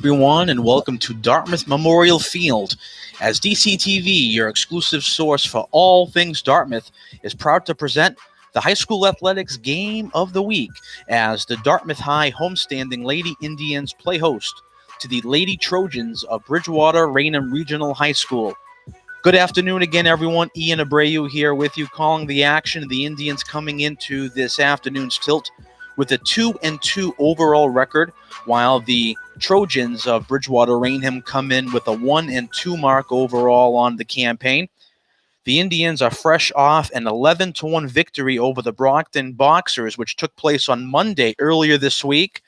everyone, and welcome to Dartmouth Memorial Field. As DCTV, your exclusive source for all things Dartmouth, is proud to present the high school athletics game of the week as the Dartmouth High homestanding Lady Indians play host to the Lady Trojans of Bridgewater-Raynham Regional High School. Good afternoon again, everyone. Ian Abreu here with you, calling the action. The Indians coming into this afternoon's tilt with a 2-2 overall record, while the Trojans of Bridgewater-Raynham come in with a 1-2 mark overall on the campaign. The Indians are fresh off an 11-1 victory over the Brockton Boxers, which took place on Monday earlier this week.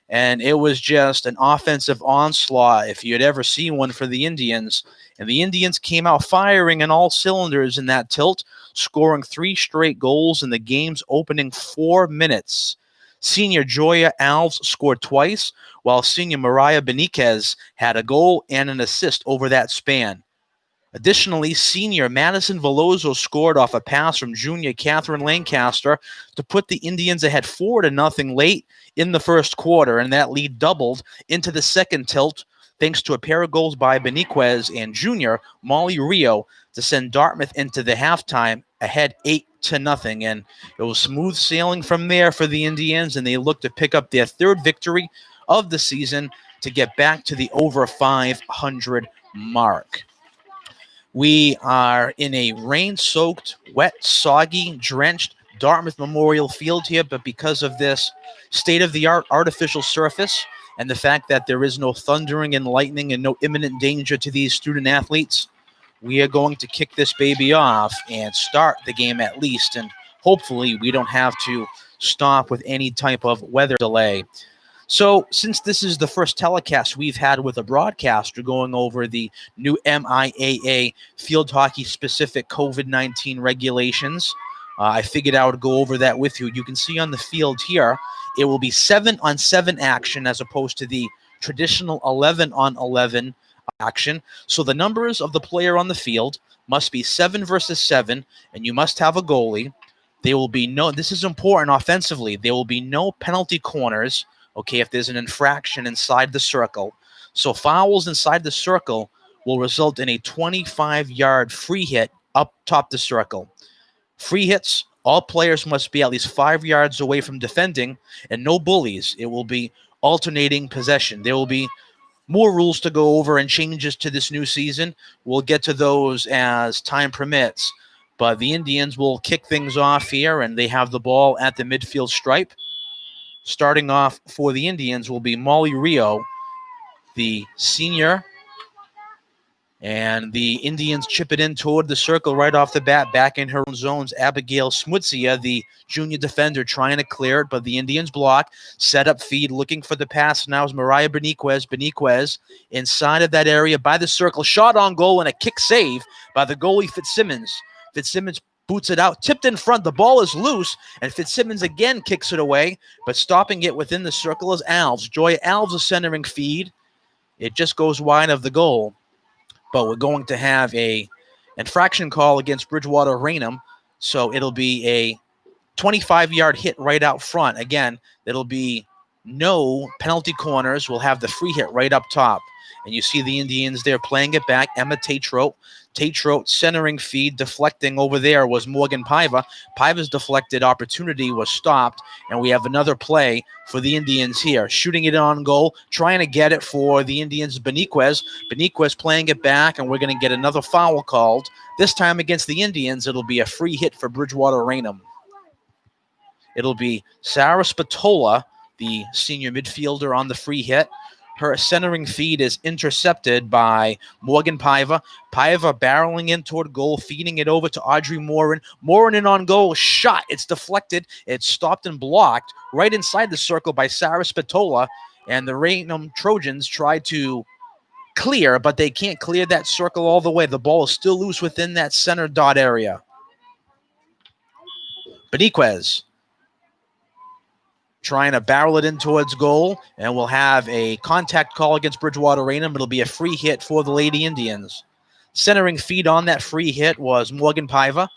And it was just an offensive onslaught if you had ever seen one for the Indians. And the Indians came out firing on all cylinders in that tilt, scoring 3 straight goals in the game's opening 4 minutes. Senior Joya Alves scored twice, while senior Mariah Beniquez had a goal and an assist over that span. Additionally, senior Madison Veloso scored off a pass from junior Catherine Lancaster to put the Indians ahead 4-0 late in the first quarter, and that lead doubled into the second tilt thanks to a pair of goals by Beniquez and junior Molly Rio to send Dartmouth into the halftime ahead 8-0. And it was smooth sailing from there for the Indians, and they looked to pick up their 3rd victory of the season to get back to the over 500 mark. We are in a rain-soaked, wet, soggy, drenched Dartmouth Memorial Field here, but because of this state-of-the-art artificial surface and the fact that there is no thundering and lightning and no imminent danger to these student athletes, we are going to kick this baby off and start the game at least, and hopefully we don't have to stop with any type of weather delay. So since this is the first telecast we've had with a broadcaster going over the new MIAA field hockey specific COVID-19 regulations, I figured I would go over that with you. You can see on the field here, it will be 7-on-7 action as opposed to the traditional 11-on-11 action. So the numbers of the player on the field must be 7 versus 7, and you must have a goalie. There will be no, this is important offensively, there will be no penalty corners, okay, if there's an infraction inside the circle. So fouls inside the circle will result in a 25-yard free hit up top the circle. Free hits, all players must be at least 5 yards away from defending, and no bullies. It will be alternating possession. There will be more rules to go over and changes to this new season. We'll get to those as time permits. But the Indians will kick things off here, and they have the ball at the midfield stripe. Starting off for the Indians will be Molly Rio, the senior. And the Indians chip it in toward the circle right off the bat. Back in her own zones, Abigail Smutzia, the junior defender, trying to clear it, but the Indians block. Set up feed, looking for the pass. Now is Mariah Beniquez. Beniquez inside of that area by the circle. Shot on goal and a kick save by the goalie Fitzsimmons. Fitzsimmons boots it out, tipped in front. The ball is loose, and Fitzsimmons again kicks it away, but stopping it within the circle is Alves. Joy Alves is centering feed. It just goes wide of the goal. But we're going to have a infraction call against Bridgewater-Raynham, so it'll be a 25-yard hit right out front. Again, it'll be no penalty corners. We'll have the free hit right up top. And you see the Indians there playing it back. Emma Tatrote. Tatrote centering feed, deflecting over there was Morgan Paiva. Paiva's deflected opportunity was stopped, and we have another play for the Indians here. Shooting it on goal, trying to get it for the Indians, Beniquez. Beniquez playing it back, and we're going to get another foul called. This time against the Indians, it'll be a free hit for Bridgewater-Raynham. It'll be Sarah Spatola, the senior midfielder, on the free hit. Her centering feed is intercepted by Morgan Paiva. Paiva barreling in toward goal, feeding it over to Audrey Morin. Morin in on goal, shot. It's deflected. It's stopped and blocked right inside the circle by Sarah Spatola. And the Raynham Trojans try to clear, but they can't clear that circle all the way. The ball is still loose within that center dot area. Beniquez trying to barrel it in towards goal, and we'll have a contact call against Bridgewater-Raynham. It'll be a free hit for the Lady Indians. Centering feed on that free hit was Morgan Paiva.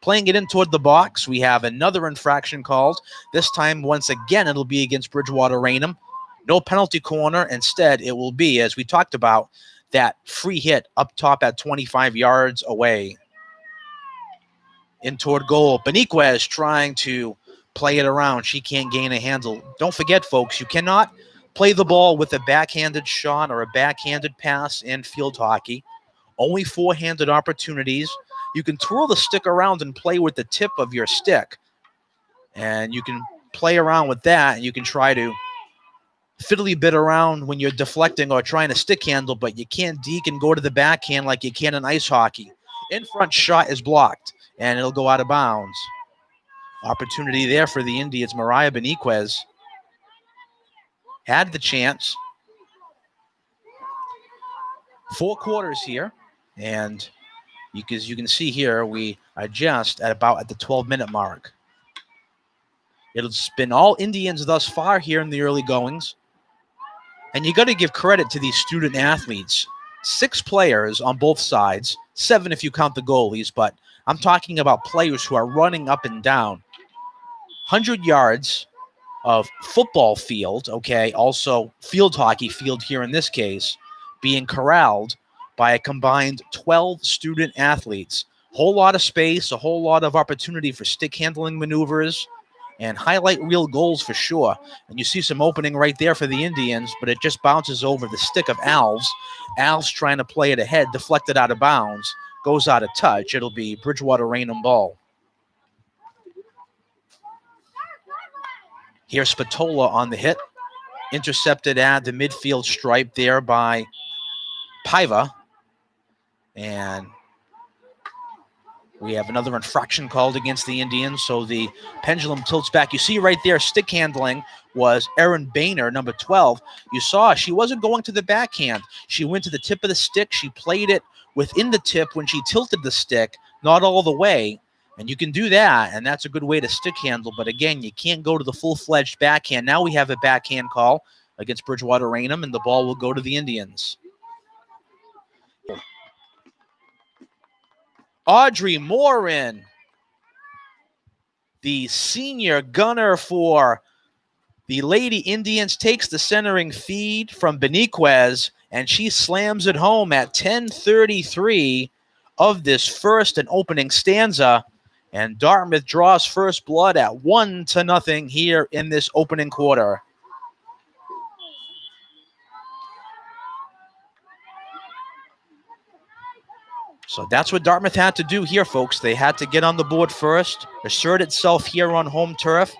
Playing it in toward the box, we have another infraction called. This time, once again, it'll be against Bridgewater-Raynham. No penalty corner. Instead, it will be, as we talked about, that free hit up top at 25 yards away. In toward goal. Beniquez trying to play it around. She can't gain a handle. Don't forget, folks, you cannot play the ball with a backhanded shot or a backhanded pass in field hockey. Only forehanded opportunities. You can twirl the stick around and play with the tip of your stick. And you can play around with that, and you can try to fiddly bit around when you're deflecting or trying to stick handle, but you can't deke and go to the backhand like you can in ice hockey. In front shot is blocked, and it'll go out of bounds. Opportunity there for the Indians. Mariah Beniquez had the chance. 4 quarters here, and as you can see here, we are just at the 12-minute mark. It'll been all Indians thus far here in the early goings. And you got to give credit to these student athletes. 6 players on both sides, 7 if you count the goalies, but I'm talking about players who are running up and down. 100 yards of football field, okay, also field hockey field here in this case, being corralled by a combined 12 student athletes. Whole lot of space, a whole lot of opportunity for stick handling maneuvers, and highlight reel goals for sure. And you see some opening right there for the Indians, but it just bounces over the stick of Alves. Alves trying to play it ahead, deflected out of bounds, goes out of touch. It'll be Bridgewater-Raynham ball. Here's Spatola on the hit. Intercepted at the midfield stripe there by Paiva. And we have another infraction called against the Indians, so the pendulum tilts back. You see right there, stick handling was Erin Boehner, number 12. You saw she wasn't going to the backhand. She went to the tip of the stick. She played it within the tip when she tilted the stick, not all the way. And you can do that, and that's a good way to stick handle. But again, you can't go to the full-fledged backhand. Now we have a backhand call against Bridgewater-Raynham, and the ball will go to the Indians. Audrey Morin, the senior gunner for the Lady Indians, takes the centering feed from Beniquez, and she slams it home at 10:33 of this first and opening stanza. And Dartmouth draws first blood at 1-0 here in this opening quarter. So that's what Dartmouth had to do here, folks. They had to get on the board first, assert itself here on home turf.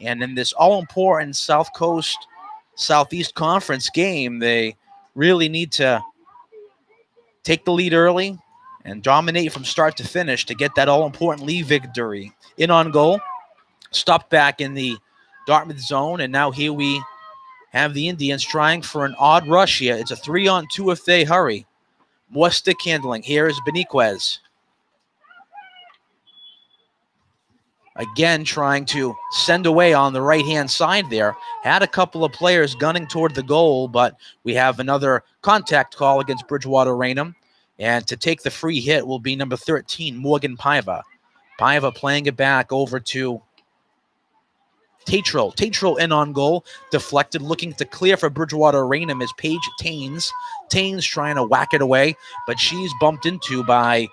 And in this all-important South Coast Southeast Conference game, they really need to take the lead early and dominate from start to finish to get that all-important lead victory. In on goal, stopped back in the Dartmouth zone, and now here we have the Indians trying for an odd rush here. It's a 3-on-2 if they hurry. More stick handling. Here is Beniquez. Again, trying to send away on the right-hand side there. Had a couple of players gunning toward the goal, but we have another contact call against Bridgewater-Raynham. And to take the free hit will be number 13, Morgan Paiva. Paiva playing it back over to Tatro. Tatro in on goal. Deflected, looking to clear for Bridgewater-Raynham is Paige Taines. Taines trying to whack it away, but she's bumped into by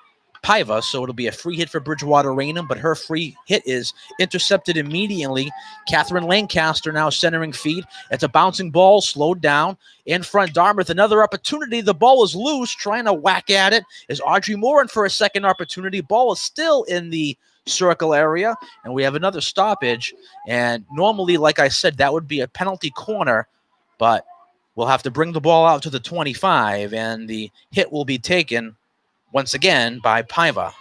Paiva, so it'll be a free hit for Bridgewater-Raynham, but her free hit is intercepted immediately. Catherine Lancaster now centering feed. It's a bouncing ball, slowed down. In front, Dartmouth, another opportunity. The ball is loose, trying to whack at it is Audrey Morin for a second opportunity. Ball is still in the circle area, and we have another stoppage. And normally, like I said, that would be a penalty corner, but we'll have to bring the ball out to the 25, and the hit will be taken once again by Paiva.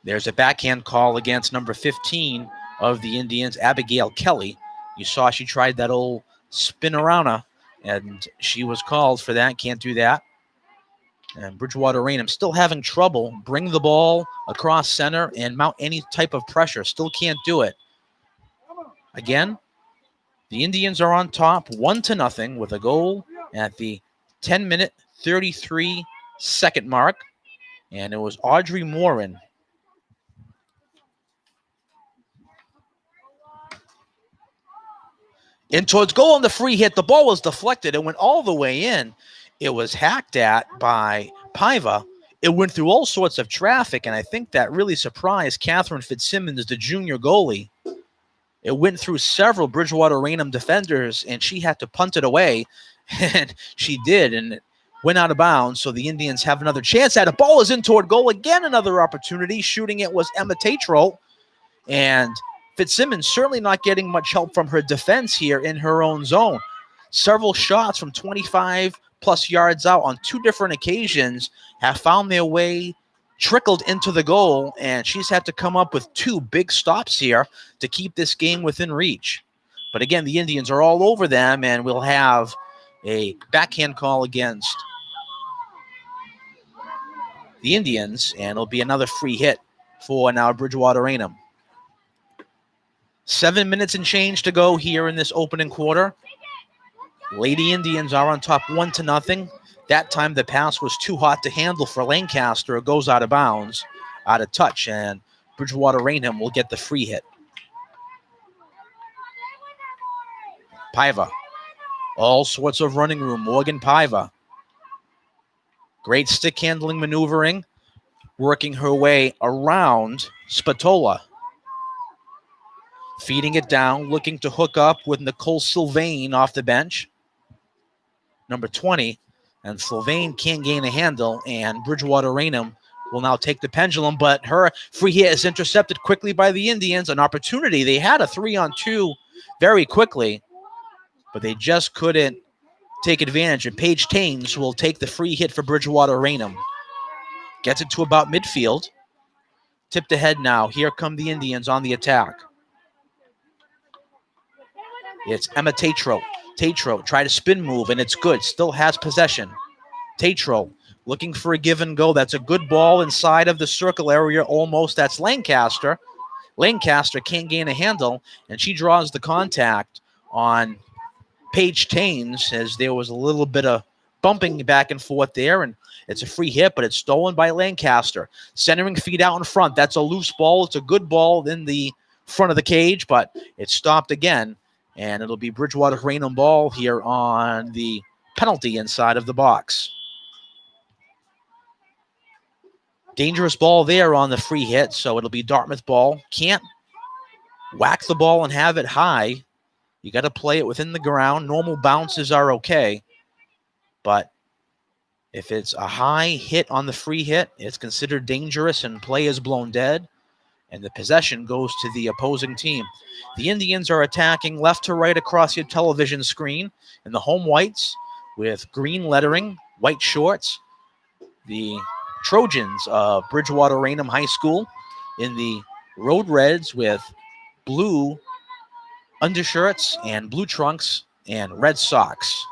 There's a backhand call against number 15 of the Indians, Abigail Kelly. You saw she tried that old spin-around, and she was called for that. Can't do that. And Bridgewater-Raynham still having trouble. Bring the ball across center and mount any type of pressure. Still can't do it. Again, the Indians are on top 1-0 with a goal at the 10-minute, 33-second mark. And it was Audrey Morin In towards goal on the free hit. The ball was deflected. It went all the way in. It was hacked at by Paiva. It went through all sorts of traffic, and I think that really surprised Catherine Fitzsimmons, the junior goalie. It went through several Bridgewater-Raynham defenders, and she had to punt it away, and she did, and it went out of bounds, so the Indians have another chance at it. Ball is in toward goal. Again, another opportunity. Shooting it was Emma Tatro, and Fitzsimmons certainly not getting much help from her defense here in her own zone. Several shots from 25-plus yards out on two different occasions have found their way, trickled into the goal, and she's had to come up with two big stops here to keep this game within reach. But again, the Indians are all over them, and we'll have a backhand call against the Indians, and it'll be another free hit for now Bridgewater-Raynham. 7 minutes and change to go here in this opening quarter. Lady Indians are on top 1-0. That time the pass was too hot to handle for Lancaster. It goes out of bounds, out of touch, and Bridgewater-Raynham will get the free hit. Paiva. All sorts of running room. Morgan Paiva. Great stick handling maneuvering, working her way around Spatola. Feeding it down, looking to hook up with Nicole Sylvain off the bench. Number 20, and Sylvain can't gain a handle, and Bridgewater-Raynham will now take the pendulum, but her free hit is intercepted quickly by the Indians. An opportunity. They had a 3-on-2 very quickly, but they just couldn't take advantage, and Paige Taines will take the free hit for Bridgewater-Raynham. Gets it to about midfield. Tipped ahead now. Here come the Indians on the attack. It's Emma Tatro. Tatro tried a spin move, and it's good. Still has possession. Tatro looking for a give and go. That's a good ball inside of the circle area almost. That's Lancaster. Lancaster can't gain a handle, and she draws the contact on Paige Taines as there was a little bit of bumping back and forth there, and it's a free hit, but it's stolen by Lancaster. Centering feed out in front. That's a loose ball. It's a good ball in the front of the cage, but it's stopped again. And it'll be Bridgewater-Raynham ball here on the penalty inside of the box. Dangerous ball there on the free hit, so it'll be Dartmouth ball. Can't whack the ball and have it high. You got to play it within the ground. Normal bounces are okay. But if it's a high hit on the free hit, it's considered dangerous and play is blown dead. And the possession goes to the opposing team. The Indians are attacking left to right across your television screen in the home whites with green lettering, white shorts. The Trojans of Bridgewater-Raynham High School in the road reds with blue undershirts and blue trunks and red socks.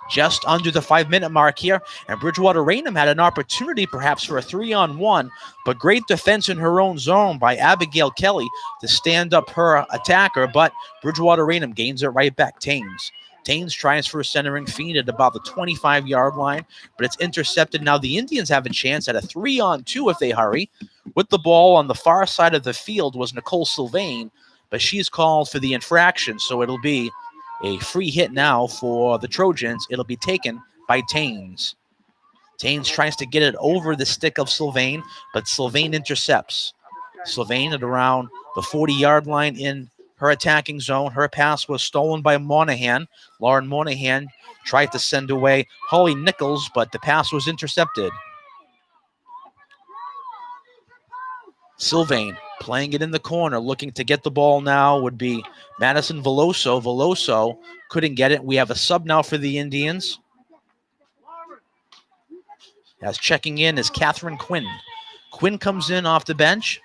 Just under the 5-minute mark here, and Bridgewater-Raynham had an opportunity perhaps for a 3-on-1, but great defense in her own zone by Abigail Kelly to stand up her attacker, but Bridgewater-Raynham gains it right back. Taines tries for a centering feed at about the 25-yard line, but it's intercepted. Now the Indians have a chance at a 3-on-2 if they hurry. With the ball on the far side of the field was Nicole Sylvain, but she's called for the infraction, so it'll be a free hit now for the Trojans. It'll be taken by Taines. Taines tries to get it over the stick of Sylvain, but Sylvain intercepts. Sylvain at around the 40-yard line in her attacking zone. Her pass was stolen by Monahan. Lauren Monahan tried to send away Holly Nichols, but the pass was intercepted. Sylvain playing it in the corner, looking to get the ball now would be Madison Veloso. Veloso couldn't get it. We have a sub now for the Indians. As checking in is Catherine Quinn. Quinn comes in off the bench.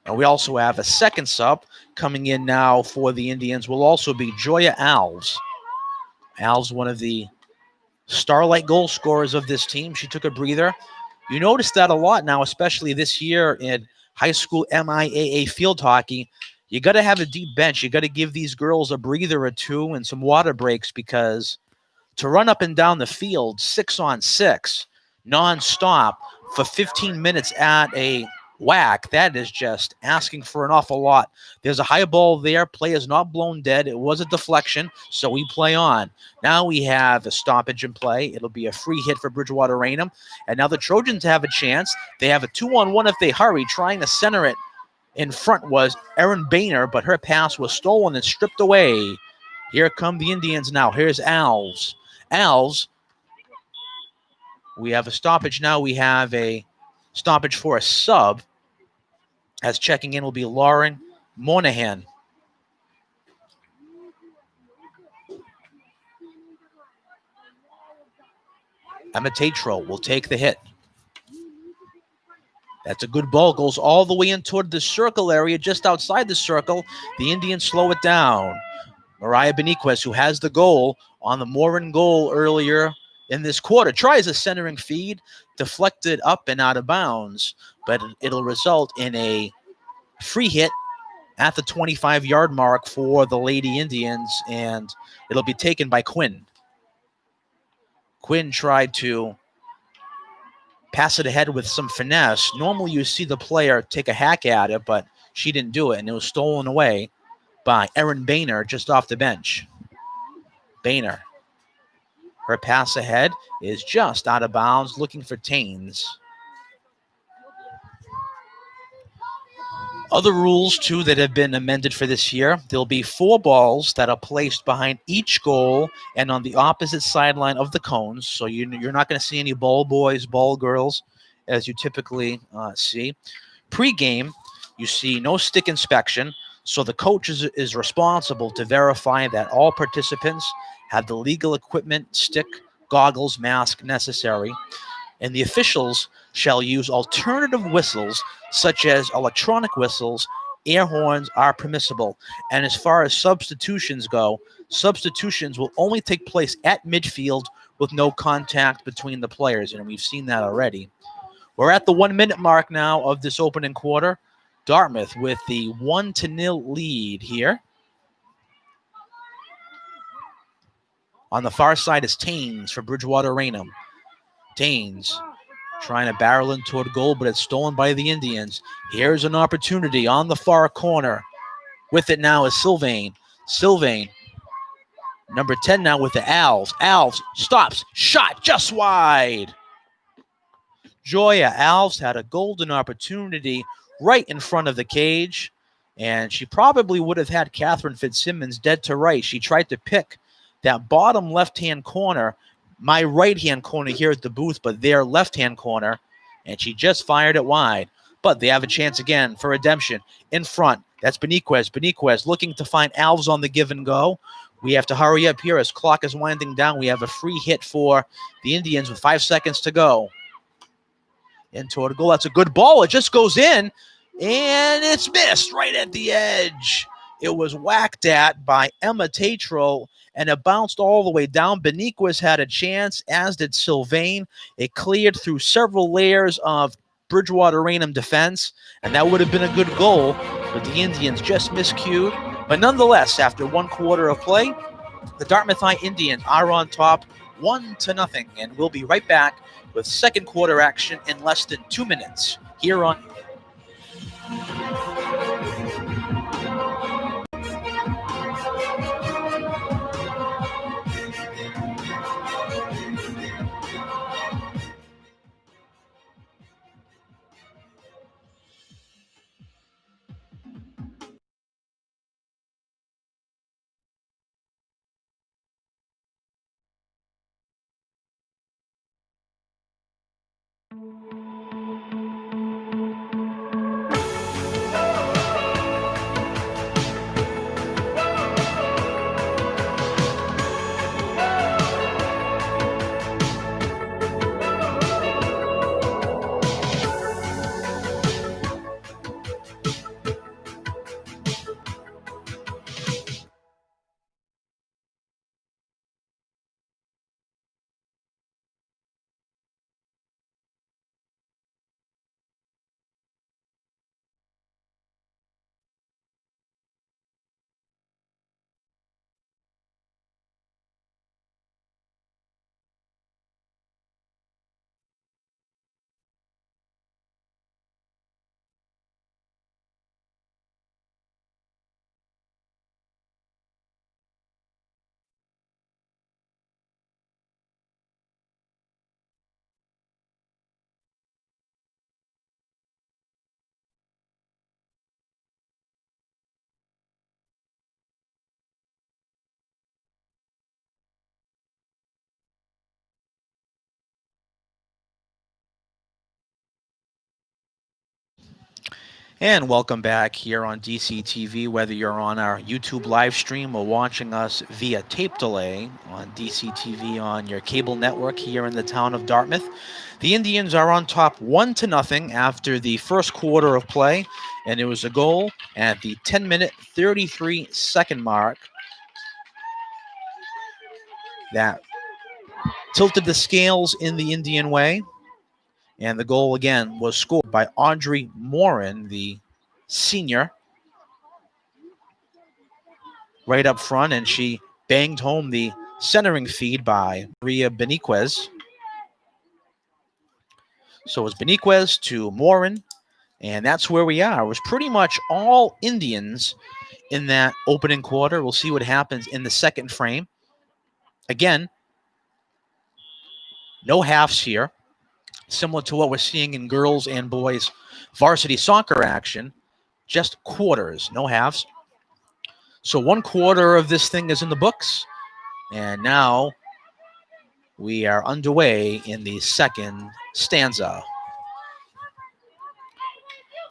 And we also have a second sub coming in now for the Indians will also be Joya Alves. Alves, one of the starlight goal scorers of this team. She took a breather. You notice that a lot now, especially this year in high school MIAA field hockey. You got to have a deep bench. You got to give these girls a breather or two and some water breaks, because to run up and down the field 6-on-6 nonstop for 15 minutes at a whack. That is just asking for an awful lot. There's a high ball there. Play is not blown dead. It was a deflection, so we play on. Now we have a stoppage in play. It'll be a free hit for Bridgewater-Raynham. And now the Trojans have a chance. They have a 2-on-1 if they hurry, trying to center it. In front was Erin Boehner, but her pass was stolen and stripped away. Here come the Indians now. Here's Alves. Alves, we have a stoppage now. We have a stoppage for a sub. As checking in will be Lauren Monahan. Emma Tatro will take the hit. That's a good ball. Goes all the way in toward the circle area, just outside the circle. The Indians slow it down. Mariah Beniquez, who has the goal on the Morin goal earlier in this quarter, tries a centering feed, deflected up and out of bounds, but it'll result in a free hit at the 25-yard mark for the Lady Indians, and it'll be taken by Quinn. Quinn tried to pass it ahead with some finesse. Normally you see the player take a hack at it, but she didn't do it, and it was stolen away by Erin Boehner just off the bench. Boehner. Her pass ahead is just out of bounds, looking for Taines. Other rules, too, that have been amended for this year. There'll be 4 balls that are placed behind each goal and on the opposite sideline of the cones. So you're not going to see any ball boys, ball girls, as you typically see. Pre-game, you see no stick inspection. So the coach is responsible to verify that all participants have the legal equipment, stick, goggles, mask necessary. And the officials shall use alternative whistles, such as electronic whistles. Air horns are permissible. And as far as substitutions go, substitutions will only take place at midfield with no contact between the players. And we've seen that already. We're at the 1-minute mark now of this opening quarter. Dartmouth with the 1-0 lead here. On the far side is Taines for Bridgewater-Raynham. Taines trying to barrel in toward goal, but it's stolen by the Indians. Here's an opportunity on the far corner. With it now is Sylvain. Sylvain, number 10 now with the Alves. Alves stops, shot just wide. Joya Alves had a golden opportunity right in front of the cage, and she probably would have had Catherine Fitzsimmons dead to right. She tried to pick that bottom left-hand corner, my right-hand corner here at the booth, but their left-hand corner, and she just fired it wide. But they have a chance again for redemption. In front, that's Beniquez. Beniquez looking to find Alves on the give and go. We have to hurry up here as clock is winding down. We have a free hit for the Indians with 5 seconds to go. In toward goal. That's a good ball. It just goes in, and it's missed right at the edge. It was whacked at by Emma Tatro, and it bounced all the way down. Beniquez had a chance, as did Sylvain. It cleared through several layers of Bridgewater-Raynham defense, and that would have been a good goal, but the Indians just miscued. But nonetheless, after 1 quarter of play, the Dartmouth High Indians are on top 1-0, and we'll be right back with second quarter action in less than 2 minutes here on And welcome back here on DCTV, whether you're on our YouTube live stream or watching us via tape delay on DCTV on your cable network here in the town of Dartmouth. The Indians are on top 1-0 after the first quarter of play, and it was a goal at the 10-minute, 33-second mark that tilted the scales in the Indian way. And the goal again was scored by Audrey Morin, the senior, right up front, and she banged home the centering feed by Maria Beniquez. So it was Beniquez to Morin, and that's where we are. It was pretty much all Indians in that opening quarter. We'll see what happens in the second frame. Again, no halves here, similar to what we're seeing in girls and boys varsity soccer action, just quarters, no halves. So 1/4 of this thing is in the books, and now we are underway in the second stanza.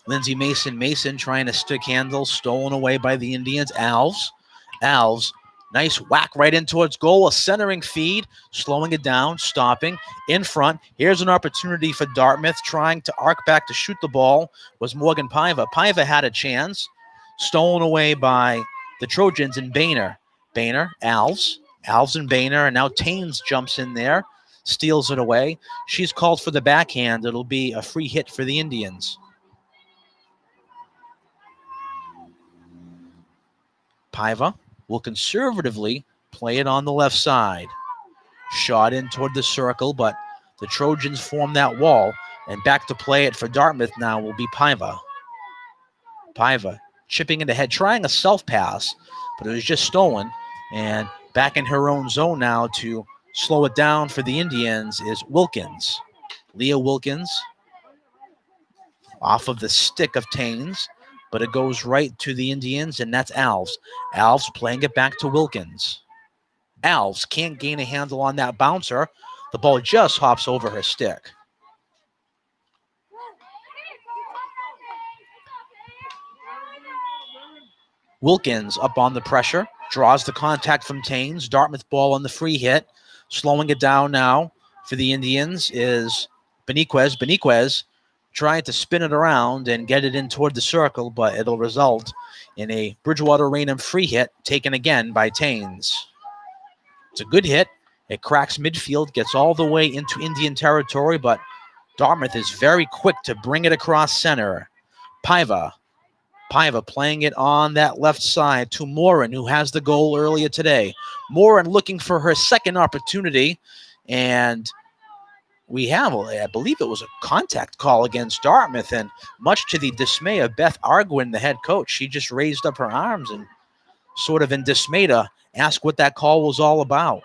Lindsay Mason trying to stick handle, stolen away by the Indians. Alves, nice whack right in towards goal, a centering feed, slowing it down, stopping, in front. Here's an opportunity for Dartmouth, trying to arc back to shoot the ball, was Morgan Paiva. Paiva had a chance, stolen away by the Trojans and Boehner, Alves and Boehner, and now Taines jumps in there, steals it away. She's called for the backhand. It'll be a free hit for the Indians. Paiva will conservatively play it on the left side. Shot in toward the circle, but the Trojans form that wall, and back to play it for Dartmouth now will be Paiva. Paiva chipping it ahead, trying a self-pass, but it was just stolen. And back in her own zone now to slow it down for the Indians is Wilkins. Leah Wilkins off of the stick of Taines, but it goes right to the Indians, and that's Alves. Alves playing it back to Wilkins. Alves can't gain a handle on that bouncer. The ball just hops over her stick. Wilkins up on the pressure, draws the contact from Taines. Dartmouth ball on the free hit. Slowing it down now for the Indians is Beniquez. Beniquez trying to spin it around and get it in toward the circle, but it'll result in a Bridgewater-Raynham free hit taken again by Taines. It's a good hit. It cracks midfield, gets all the way into Indian territory, but Dartmouth is very quick to bring it across center. Paiva playing it on that left side to Morin, who has the goal earlier today. Morin looking for her second opportunity, and we have, I believe it was a contact call against Dartmouth, and much to the dismay of Beth Arguin, the head coach, she just raised up her arms and sort of in dismay to ask what that call was all about.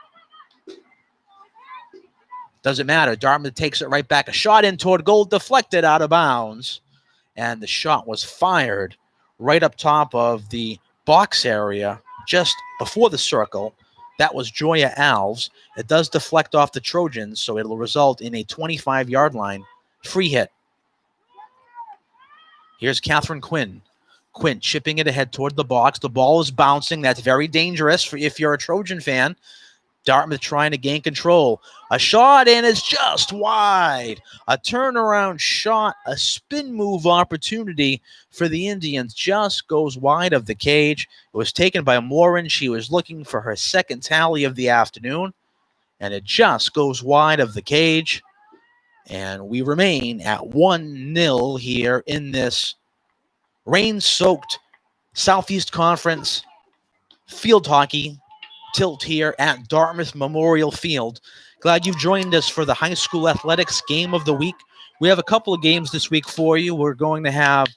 Doesn't matter. Dartmouth takes it right back. A shot in toward goal, deflected out of bounds, and the shot was fired right up top of the box area just before the circle. That was Joya Alves. It does deflect off the Trojans, so it'll result in a 25-yard line free hit. Here's Catherine Quinn. Quinn chipping it ahead toward the box. The ball is bouncing. That's very dangerous if you're a Trojan fan. Dartmouth trying to gain control. A shot, and it's just wide. A turnaround shot, a spin move opportunity for the Indians just goes wide of the cage. It was taken by Morin. She was looking for her second tally of the afternoon, and it just goes wide of the cage. And we remain at 1-0 here in this rain-soaked Southeast Conference field hockey tilt here at Dartmouth Memorial Field. Glad you've joined us for the high school athletics game of the week. We have a couple of games this week for you. We're going to have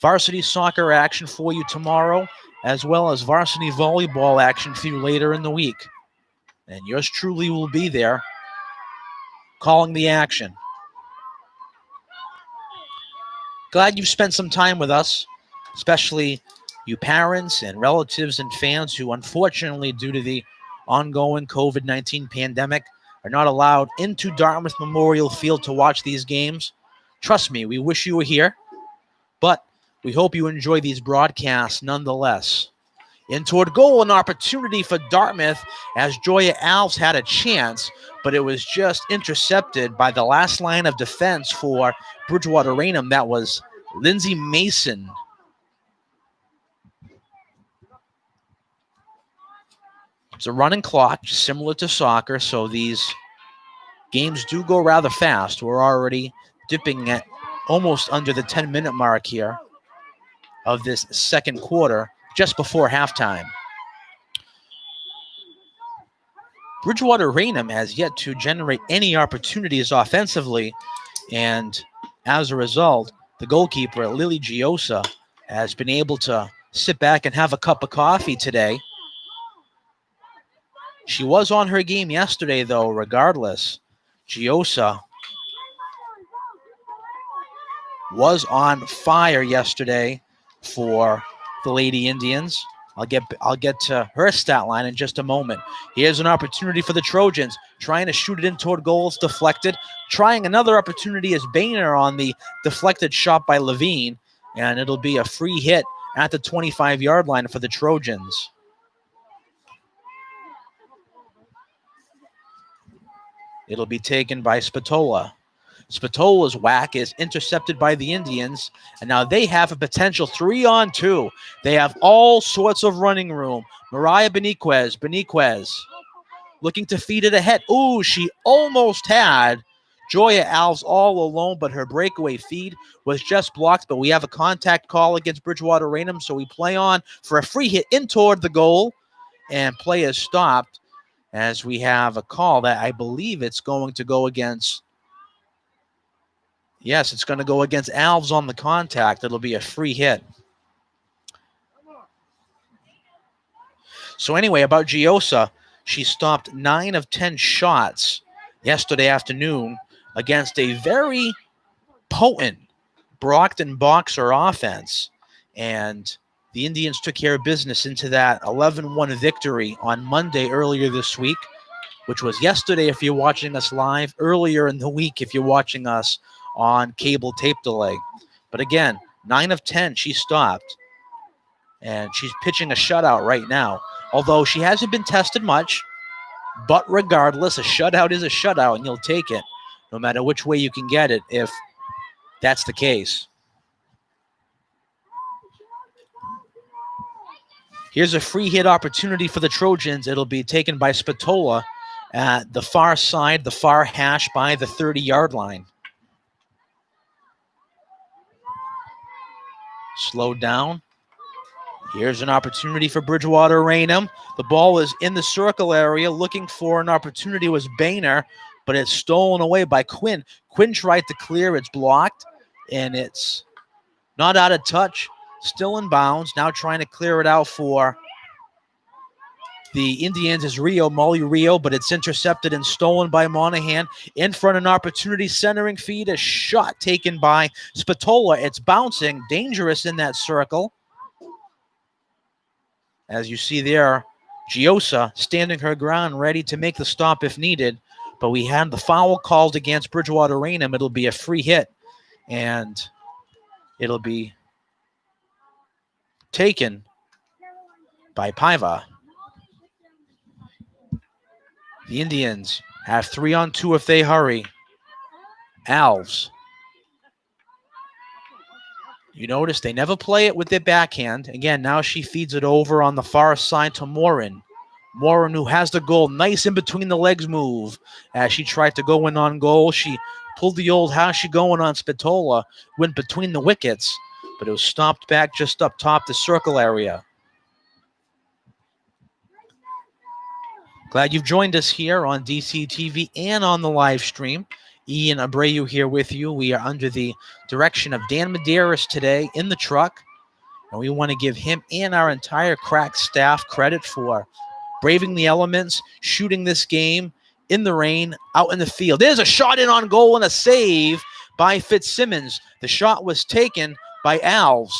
varsity soccer action for you tomorrow, as well as varsity volleyball action for you later in the week. And yours truly will be there calling the action. Glad you've spent some time with us, especially you parents and relatives and fans who, unfortunately, due to the ongoing COVID-19 pandemic, are not allowed into Dartmouth Memorial Field to watch these games. Trust me, we wish you were here, but We hope you enjoy these broadcasts nonetheless. In toward goal, an opportunity for Dartmouth as Joya Alves had a chance, but it was just intercepted by the last line of defense for Bridgewater-Raynham. That was Lindsay Mason. It's a running clock, similar to soccer, so these games do go rather fast. We're already dipping at almost under the 10-minute mark here of this second quarter, just before halftime. Bridgewater-Raynham has yet to generate any opportunities offensively, and as a result, the goalkeeper, Lily Giosa, has been able to sit back and have a cup of coffee today. She was on her game yesterday, though, regardless. Giosa was on fire yesterday for the Lady Indians. I'll get to her stat line in just a moment. Here's an opportunity for the Trojans, trying to shoot it in toward goal. It's deflected. Trying another opportunity is Boehner on the deflected shot by Levine, and it'll be a free hit at the 25-yard line for the Trojans. It'll be taken by Spatola. Spatola's whack is intercepted by the Indians, and now they have a potential 3-on-2. They have all sorts of running room. Mariah Beniquez looking to feed it ahead. Ooh, she almost had Joya Alves all alone, but her breakaway feed was just blocked. But we have a contact call against Bridgewater-Raynham, so we play on for a free hit in toward the goal, and play is stopped as we have a call that I believe it's going to go against. Yes, it's going to go against Alves on the contact. It'll be a free hit. So anyway, about Giosa, she stopped 9 of 10 shots yesterday afternoon against a very potent Brockton Boxer offense. And the Indians took care of business into that 11-1 victory on Monday earlier this week, which was yesterday if you're watching us live, earlier in the week if you're watching us on cable tape delay. But again, 9 of 10 she stopped, and she's pitching a shutout right now, although she hasn't been tested much. But regardless, a shutout is a shutout, and you'll take it no matter which way you can get it if that's the case. Here's a free hit opportunity for the Trojans. It'll be taken by Spatola at the far side, the far hash by the 30-yard line. Slowed down. Here's an opportunity for Bridgewater-Raynham. The ball is in the circle area. Looking for an opportunity was Boehner, but it's stolen away by Quinn. Quinn tried to clear. It's blocked, and it's not out of touch. Still in bounds. Now trying to clear it out for the Indians is Molly Rio, but it's intercepted and stolen by Monahan. In front, an opportunity, centering feed, a shot taken by Spatola. It's bouncing, dangerous in that circle. As you see there, Giosa standing her ground, ready to make the stop if needed. But we had the foul called against Bridgewater-Raynham. It'll be a free hit, and it'll be taken by Paiva. The Indians have 3-on-2 if they hurry. Alves. You notice they never play it with their backhand. Again, now she feeds it over on the far side to Morin. Morin, who has the goal. Nice in between the legs move. As she tried to go in on goal, she pulled the old how's she going on Spatola. Went between the wickets, but it was stopped back just up top the circle area. Glad you've joined us here on DCTV and on the live stream. Ian Abreu here with you. We are under the direction of Dan Medeiros today in the truck, and we want to give him and our entire crack staff credit for braving the elements, shooting this game in the rain, out in the field. There's a shot in on goal and a save by Fitzsimmons. The shot was taken by Alves.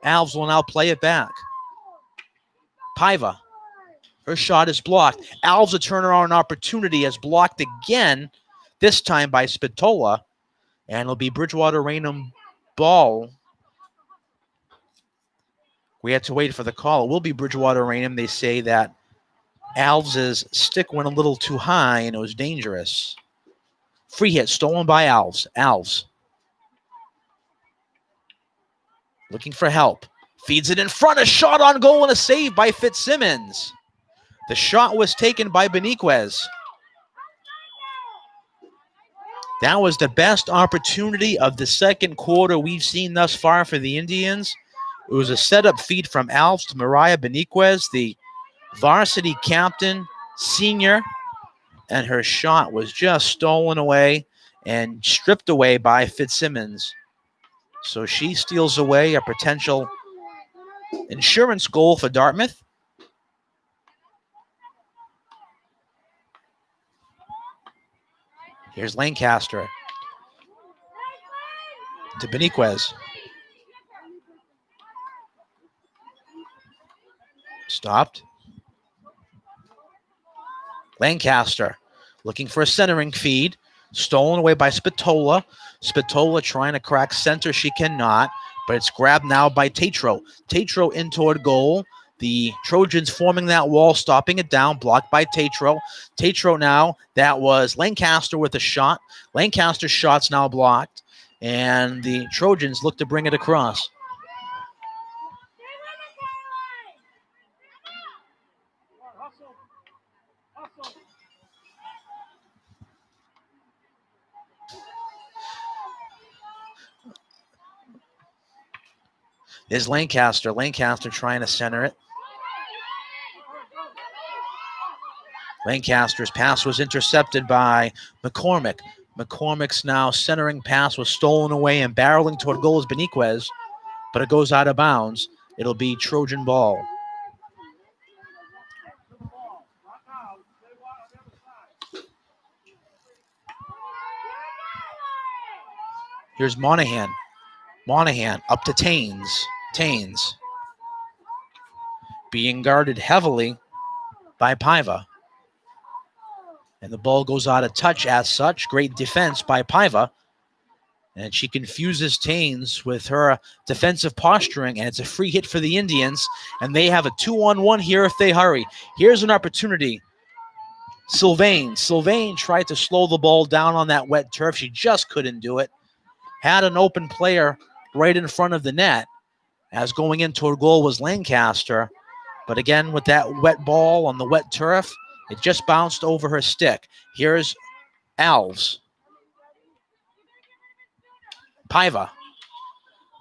Alves will now play it back. Paiva. Her shot is blocked. Alves a turnaround opportunity is blocked again, this time by Spatola. And it'll be Bridgewater-Raynham ball We had to wait for the call. It will be Bridgewater-Raynham. They say that Alves' stick went a little too high and it was dangerous. Free hit stolen by Alves. Alves looking for help. Feeds it in front. A shot on goal and a save by Fitzsimmons. The shot was taken by Beniquez. That was the best opportunity of the second quarter we've seen thus far for the Indians. It was a setup feed from Alves to Mariah Beniquez, the varsity captain, senior, and her shot was just stolen away and stripped away by Fitzsimmons. So she steals away a potential insurance goal for Dartmouth. Here's Lancaster to Beniquez. Stopped. Lancaster looking for a centering feed. Stolen away by Spatola. Spatola trying to crack center. She cannot, but it's grabbed now by Tatro. Tatro in toward goal. The Trojans forming that wall, stopping it down, blocked by Tatro. Tatro now, that was Lancaster with a shot. Lancaster's shot's now blocked, and the Trojans look to bring it across. There's Lancaster. Lancaster trying to center it. Lancaster's pass was intercepted by McCormick. McCormick's now centering pass was stolen away and barreling toward goal is Beniquez, but it goes out of bounds. It'll be Trojan ball. Here's Monahan. Monahan up to Taines. Taines being guarded heavily by Paiva. And the ball goes out of touch as such. Great defense by Paiva. And she confuses Taines with her defensive posturing, and it's a free hit for the Indians. And they have a 2-on-1 here if they hurry. Here's an opportunity. Sylvain tried to slow the ball down on that wet turf. She just couldn't do it. Had an open player right in front of the net, as going in toward goal was Lancaster. But again, with that wet ball on the wet turf, it just bounced over her stick. Here's Alves. Paiva.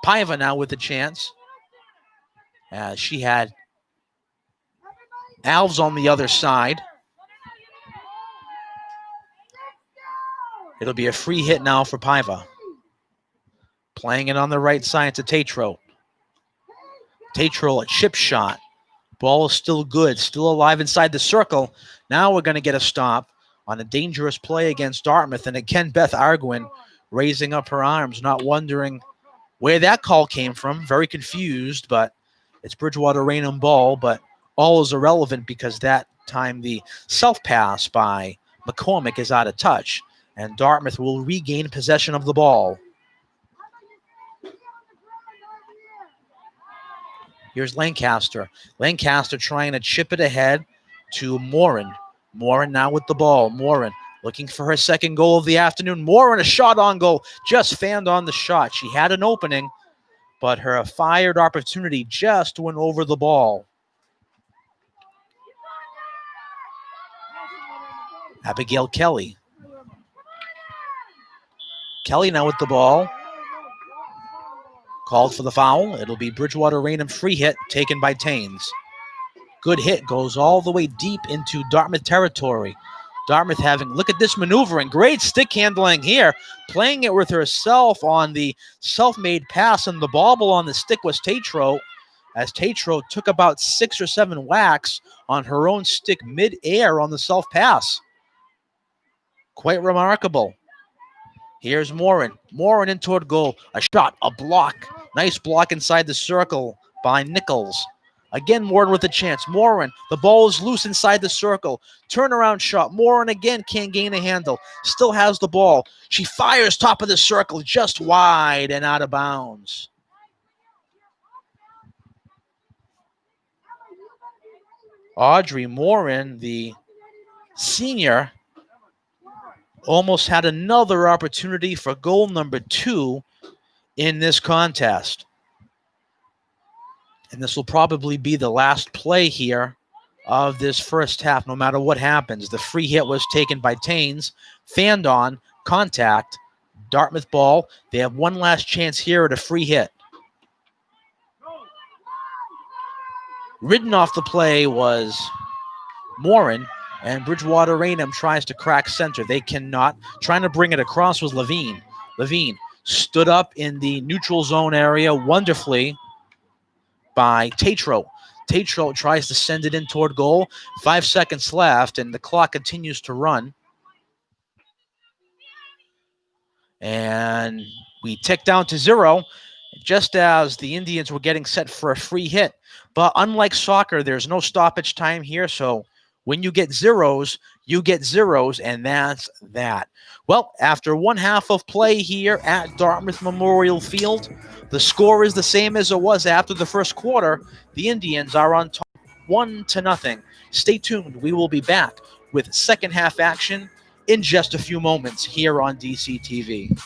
Paiva now with a chance, as she had Alves on the other side. It'll be a free hit now for Paiva. Playing it on the right side to Tatro. Tatro, a chip shot. Ball is still good, still alive inside the circle. Now we're going to get a stop on a dangerous play against Dartmouth. And again, Beth Arguin raising up her arms, not wondering where that call came from. Very confused, but it's Bridgewater-Raynham ball. But all is irrelevant because that time the self-pass by McCormick is out of touch. And Dartmouth will regain possession of the ball. Here's Lancaster. Lancaster trying to chip it ahead to Morin. Morin now with the ball. Morin looking for her second goal of the afternoon. Morin, a shot on goal. Just fanned on the shot. She had an opening, but her fired opportunity just went over the ball. Abigail Kelly. Kelly now with the ball. Called for the foul. It'll be Bridgewater-Raynham free hit taken by Taines. Good hit. Goes all the way deep into Dartmouth territory. Dartmouth having, look at this maneuvering. Great stick handling here. Playing it with herself on the self-made pass, and the bobble on the stick was Tatro, as Tatro took about 6 or 7 whacks on her own stick mid-air on the self-pass. Quite remarkable. Here's Morin. Morin in toward goal. A shot, a block. Nice block inside the circle by Nichols. Again, Morin with a chance. Morin, the ball is loose inside the circle. Turnaround shot. Morin again can't gain a handle. Still has the ball. She fires top of the circle, just wide and out of bounds. Audrey Morin, the senior, almost had another opportunity for goal number 2 in this contest. And this will probably be the last play here of this first half, no matter what happens. The free hit was taken by Taines, fanned on, contact, Dartmouth ball. They have one last chance here at a free hit. Ridden off the play was Morin, and Bridgewater-Raynham tries to crack center. They cannot. Trying to bring it across was Levine. Levine stood up in the neutral zone area wonderfully by Tatro. Tatro tries to send it in toward goal. 5 seconds left, and the clock continues to run. And we tick down to 0, just as the Indians were getting set for a free hit. But unlike soccer, there's no stoppage time here, so when you get zeros, you get zeros, and that's that. Well, after one half of play here at Dartmouth Memorial Field, the score is the same as it was after the first quarter. The Indians are on top 1-0. Stay tuned. We will be back with second half action in just a few moments here on DCTV.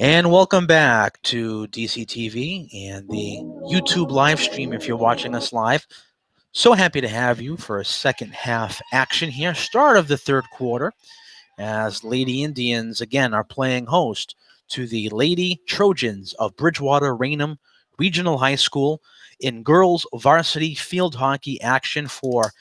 And welcome back to DCTV and the YouTube live stream if you're watching us live. So happy to have you for a second half action here. Start of the third quarter as Lady Indians again are playing host to the Lady Trojans of Bridgewater-Raynham Regional High School in girls varsity field hockey action for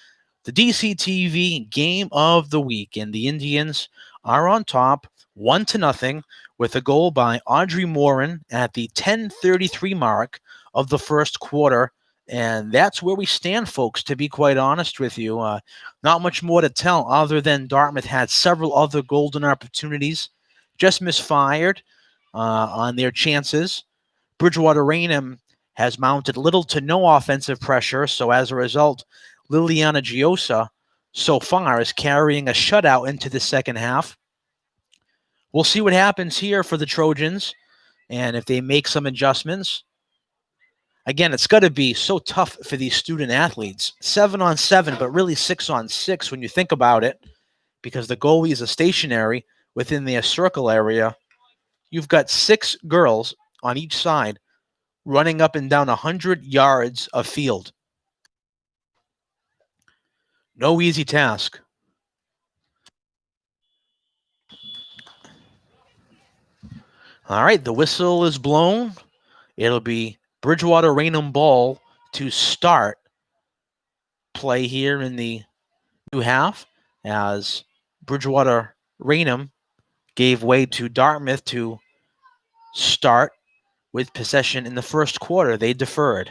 the DCTV game of the week. And the Indians are on top 1-0 with a goal by Audrey Morin at the 10:33 mark of the first quarter. And that's where we stand, folks, to be quite honest with you. Not much more to tell other than Dartmouth had several other golden opportunities, just misfired on their chances. Bridgewater-Raynham has mounted little to no offensive pressure, so as a result, Liliana Giosa so far is carrying a shutout into the second half. We'll see what happens here for the Trojans and if they make some adjustments. Again, it's got to be so tough for these student athletes. 7-on-7, but really 6-on-6 when you think about it, because the goalies are stationary within their circle area. You've got 6 girls on each side running up and down 100 yards of field. No easy task. All right, the whistle is blown. It'll be Bridgewater-Raynham ball to start play here in the new half as Bridgewater-Raynham gave way to Dartmouth to start with possession in the first quarter. They deferred.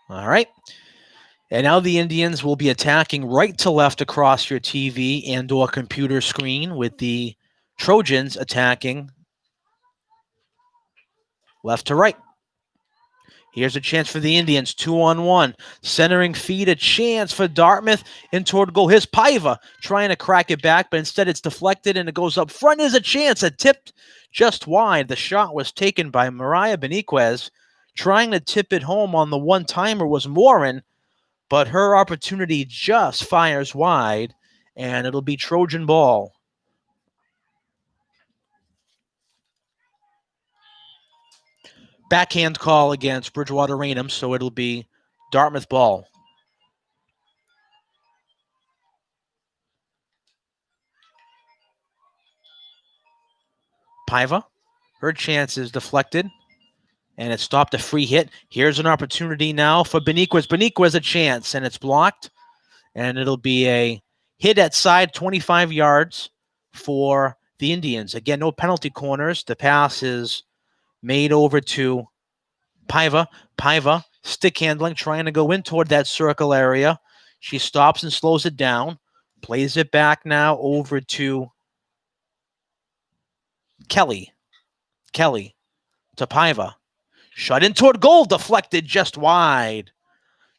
All right. And now the Indians will be attacking right to left across your TV and or computer screen, with the Trojans attacking left to right. Here's a chance for the Indians, 2-on-1. Centering feed, a chance for Dartmouth in toward goal. Here's Paiva trying to crack it back, but instead it's deflected and it goes up front. There's a chance, a tip just wide. The shot was taken by Mariah Beniquez. Trying to tip it home on the one-timer was Morin, but her opportunity just fires wide, and it'll be Trojan ball. Backhand call against Bridgewater-Raynham, so it'll be Dartmouth ball. Paiva, her chance is deflected, and it stopped a free hit. Here's an opportunity now for Beniquez. Beniquez a chance, and it's blocked, and it'll be a hit at side 25 yards for the Indians. Again, no penalty corners. The pass is made over to Paiva. Paiva, stick handling, trying to go in toward that circle area. She stops and slows it down. Plays it back now over to Kelly. Kelly to Paiva. Shot in toward goal, deflected just wide.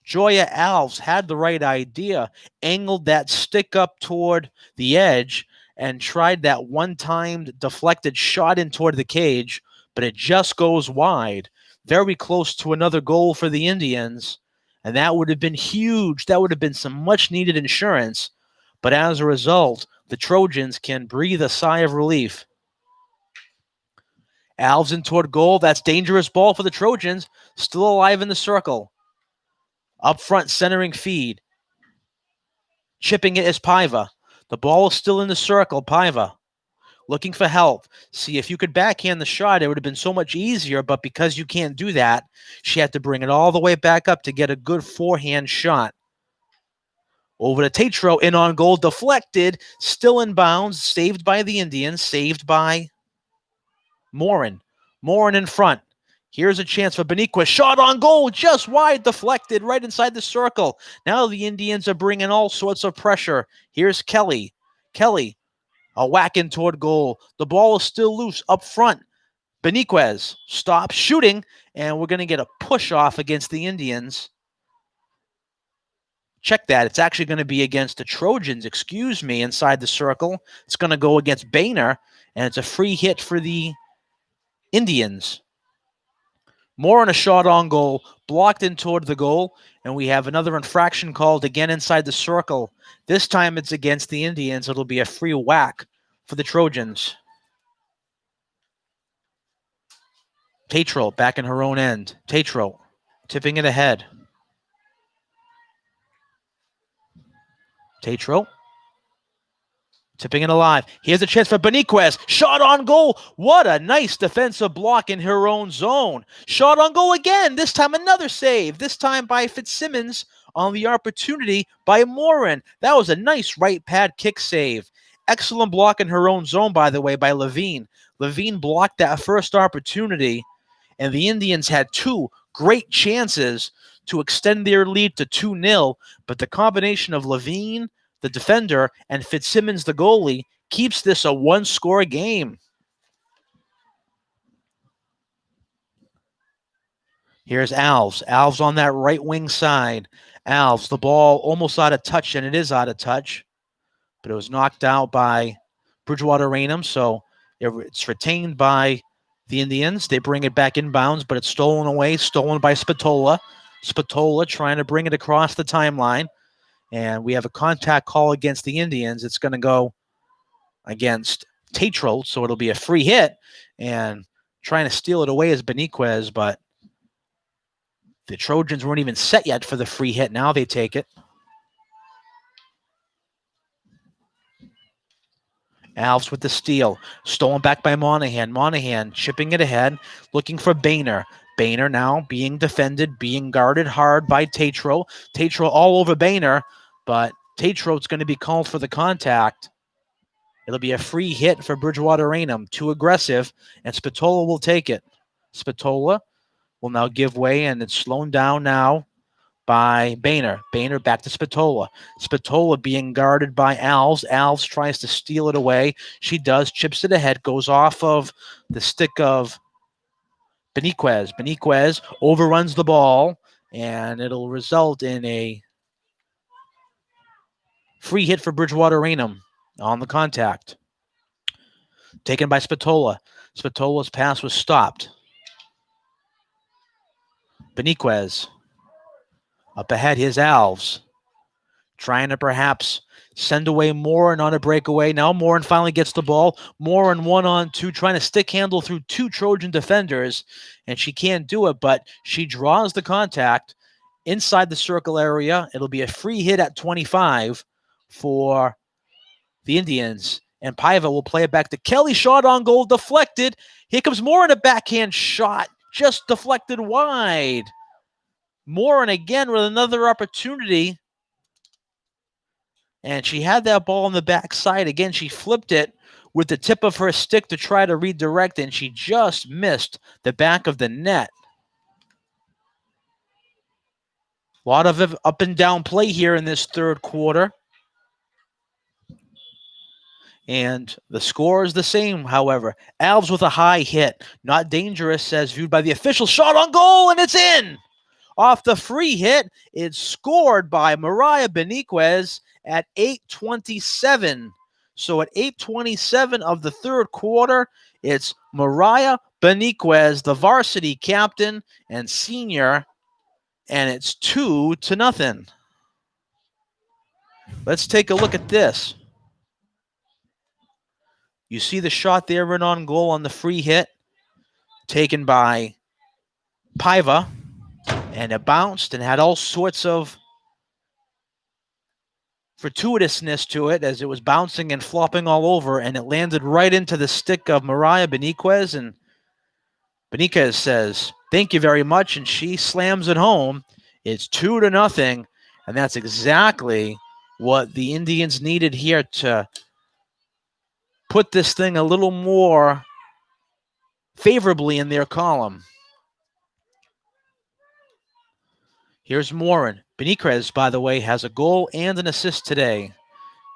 Joya Alves had the right idea, angled that stick up toward the edge, and tried that one-timed deflected shot in toward the cage, but it just goes wide. Very close to another goal for the Indians, and that would have been huge. That would have been some much-needed insurance, but as a result, the Trojans can breathe a sigh of relief. Alves in toward goal. That's dangerous ball for the Trojans. Still alive in the circle. Up front, centering feed. Chipping it is Paiva. The ball is still in the circle. Paiva looking for help. See, if you could backhand the shot, it would have been so much easier, but because you can't do that, she had to bring it all the way back up to get a good forehand shot. Over to Tatro, in on goal, deflected, still in bounds, saved by the Indians, saved by Morin. Morin in front. Here's a chance for Beniquez. Shot on goal, just wide, deflected, right inside the circle. Now the Indians are bringing all sorts of pressure. Here's Kelly. Kelly, a whack in toward goal. The ball is still loose up front. Beniquez stops shooting, and we're going to get a push off against the Indians. Check that. It's actually going to be against the Trojans, inside the circle. It's going to go against Boehner, and it's a free hit for the Indians. More on a shot on goal, blocked in toward the goal, and we have another infraction called again inside the circle. This time it's against the Indians. It'll be a free whack for the Trojans. Tatro back in her own end. Tatro tipping it ahead. Tatro tipping it alive. Here's a chance for Beniquez. Shot on goal. What a nice defensive block in her own zone. Shot on goal again. This time another save. This time by Fitzsimmons on the opportunity by Morin. That was a nice right pad kick save. Excellent block in her own zone, by the way, by Levine. Levine blocked that first opportunity, and the Indians had two great chances to extend their lead to 2-0, but the combination of Levine, the defender, and Fitzsimmons, the goalie, keeps this a one-score game. Here's Alves. Alves on that right wing side. Alves, the ball almost out of touch, and it is out of touch, but it was knocked out by Bridgewater-Raynham, so it's retained by the Indians. They bring it back inbounds, but it's stolen away, stolen by Spatola. Spatola trying to bring it across the timeline. And we have a contact call against the Indians. It's going to go against Tatro, so it'll be a free hit. And trying to steal it away is Beniquez, but the Trojans weren't even set yet for the free hit. Now they take it. Alves with the steal. Stolen back by Monahan. Monahan chipping it ahead, looking for Boehner. Boehner now being defended, being guarded hard by Tatro. Tatro all over Boehner, but Tatro's going to be called for the contact. It'll be a free hit for Bridgewater-Raynham. Too aggressive, and Spatola will take it. Spatola will now give way, and it's slowed down now by Boehner. Boehner back to Spatola. Spatola being guarded by Alves. Alves tries to steal it away. She does, chips it ahead, goes off of the stick of Beniquez. Beniquez overruns the ball, and it'll result in a free hit for Bridgewater-Raynham on the contact. Taken by Spatola. Spatola's pass was stopped. Beniquez. Up ahead, here's Alves. Trying to perhaps send away Morin on a breakaway. Now Morin finally gets the ball. Morin 1-on-2, trying to stick handle through two Trojan defenders, and she can't do it, but she draws the contact inside the circle area. It'll be a free hit at 25 for the Indians, and Paiva will play it back to Kelly. Shot on goal, deflected. Here comes Morin, a backhand shot, just deflected wide. Morin again with another opportunity. And she had that ball on the backside. Again, she flipped it with the tip of her stick to try to redirect, and she just missed the back of the net. A lot of up and down play here in this third quarter. And the score is the same, however. Alves with a high hit. Not dangerous as viewed by the official. Shot on goal, and it's in! Off the free hit, it's scored by Mariah Beniquez at 8:27. So at 8:27 of the third quarter, it's Mariah Beniquez, the varsity captain and senior, and it's 2-0. Let's take a look at this. You see the shot there in on goal on the free hit, taken by Paiva. And it bounced and had all sorts of fortuitousness to it as it was bouncing and flopping all over, and it landed right into the stick of Mariah Beniquez, and Beniquez says, "Thank you very much," and she slams it home. It's 2-0, and that's exactly what the Indians needed here to put this thing a little more favorably in their column. Here's Morin. Beniquez, by the way, has a goal and an assist today.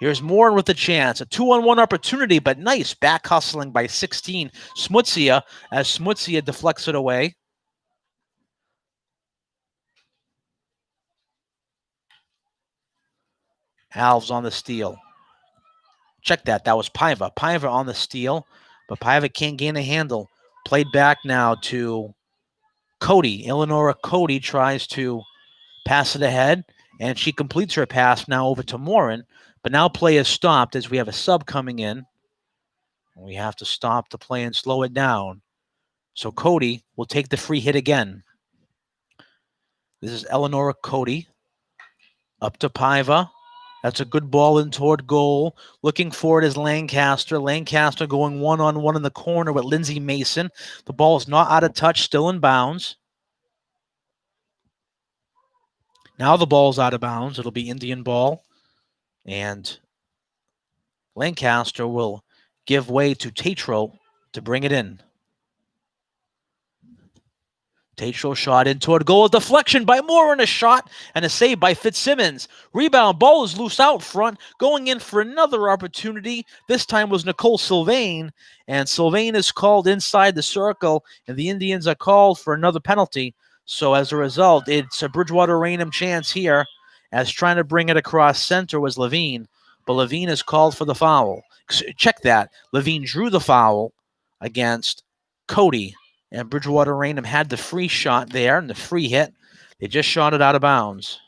Here's Morin with the chance. A 2-on-1 opportunity, but nice back hustling by 16 Smutzia as Smutzia deflects it away. Alves on the steal. Check that. That was Paiva. Paiva on the steal, but Paiva can't gain a handle. Played back now to Cody, Eleanor Cody tries to pass it ahead, and she completes her pass now over to Morin. But now play is stopped as we have a sub coming in. We have to stop the play and slow it down. So Cody will take the free hit again. This is Eleanor Cody. Up to Paiva. That's a good ball in toward goal. Looking forward is Lancaster. Lancaster going one-on-one in the corner with Lindsay Mason. The ball is not out of touch, still in bounds. Now the ball's out of bounds. It'll be Indian ball. And Lancaster will give way to Tatro to bring it in. Tatro shot in toward goal. A deflection by Morin, a shot and a save by Fitzsimmons. Rebound, ball is loose out front. Going in for another opportunity. This time was Nicole Sylvain. And Sylvain is called inside the circle. And the Indians are called for another penalty. So as a result, it's a Bridgewater-Raynham chance here. As trying to bring it across center was Levine. But Levine is called for the foul. Check that. Levine drew the foul against Cody. And Bridgewater-Raynham had the free shot there and the free hit. They just shot it out of bounds.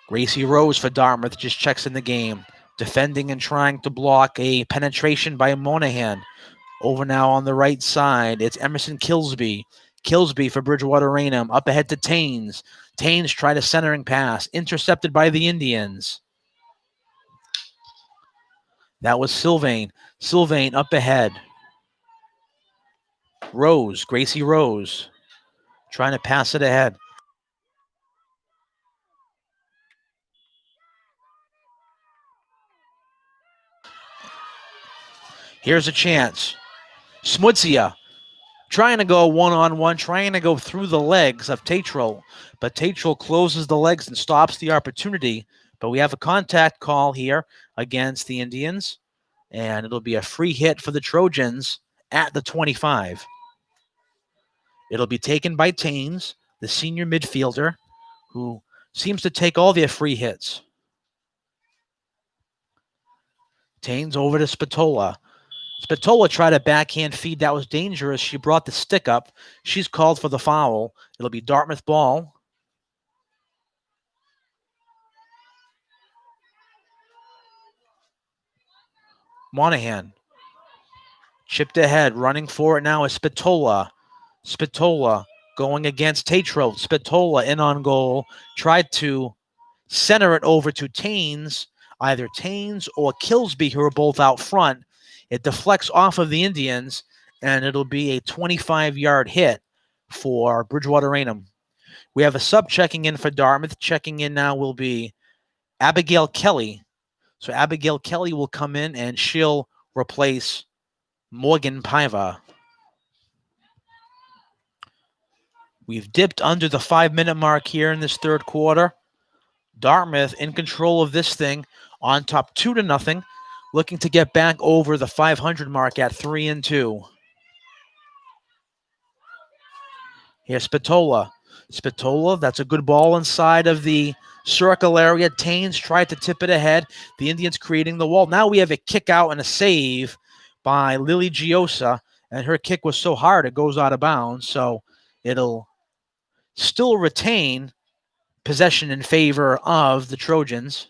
Gracie Rose for Dartmouth just checks in the game. Defending and trying to block a penetration by Monahan. Over now on the right side, it's Emerson Kilsby. Kilsby for Bridgewater-Raynham. Up ahead to Taines. Taines tried a centering pass. Intercepted by the Indians. That was Sylvain. Sylvain up ahead. Rose, Gracie Rose. Trying to pass it ahead. Here's a chance. Smutzia trying to go one-on-one, trying to go through the legs of Tatro. But Tatro closes the legs and stops the opportunity. But we have a contact call here against the Indians. And it'll be a free hit for the Trojans at the 25. It'll be taken by Taines, the senior midfielder, who seems to take all their free hits. Taines over to Spatola. Spatola tried a backhand feed. That was dangerous. She brought the stick up. She's called for the foul. It'll be Dartmouth ball. Monahan. Chipped ahead. Running for it now is Spatola. Spatola going against Tatro. Spatola in on goal. Tried to center it over to Taines. Either Taines or Kilsby, who are both out front. It deflects off of the Indians, and it'll be a 25-yard hit for Bridgewater-Raynham. We have a sub checking in for Dartmouth. Checking in now will be Abigail Kelly. So Abigail Kelly will come in, and she'll replace Morgan Paiva. We've dipped under the 5-minute mark here in this third quarter. Dartmouth in control of this thing, on top 2-0. Looking to get back over the 500 mark at 3-2. Here's Spatola. Spatola, that's a good ball inside of the circle area. Taines tried to tip it ahead. The Indians creating the wall. Now we have a kick out and a save by Lily Giosa. And her kick was so hard it goes out of bounds. So it'll still retain possession in favor of the Trojans.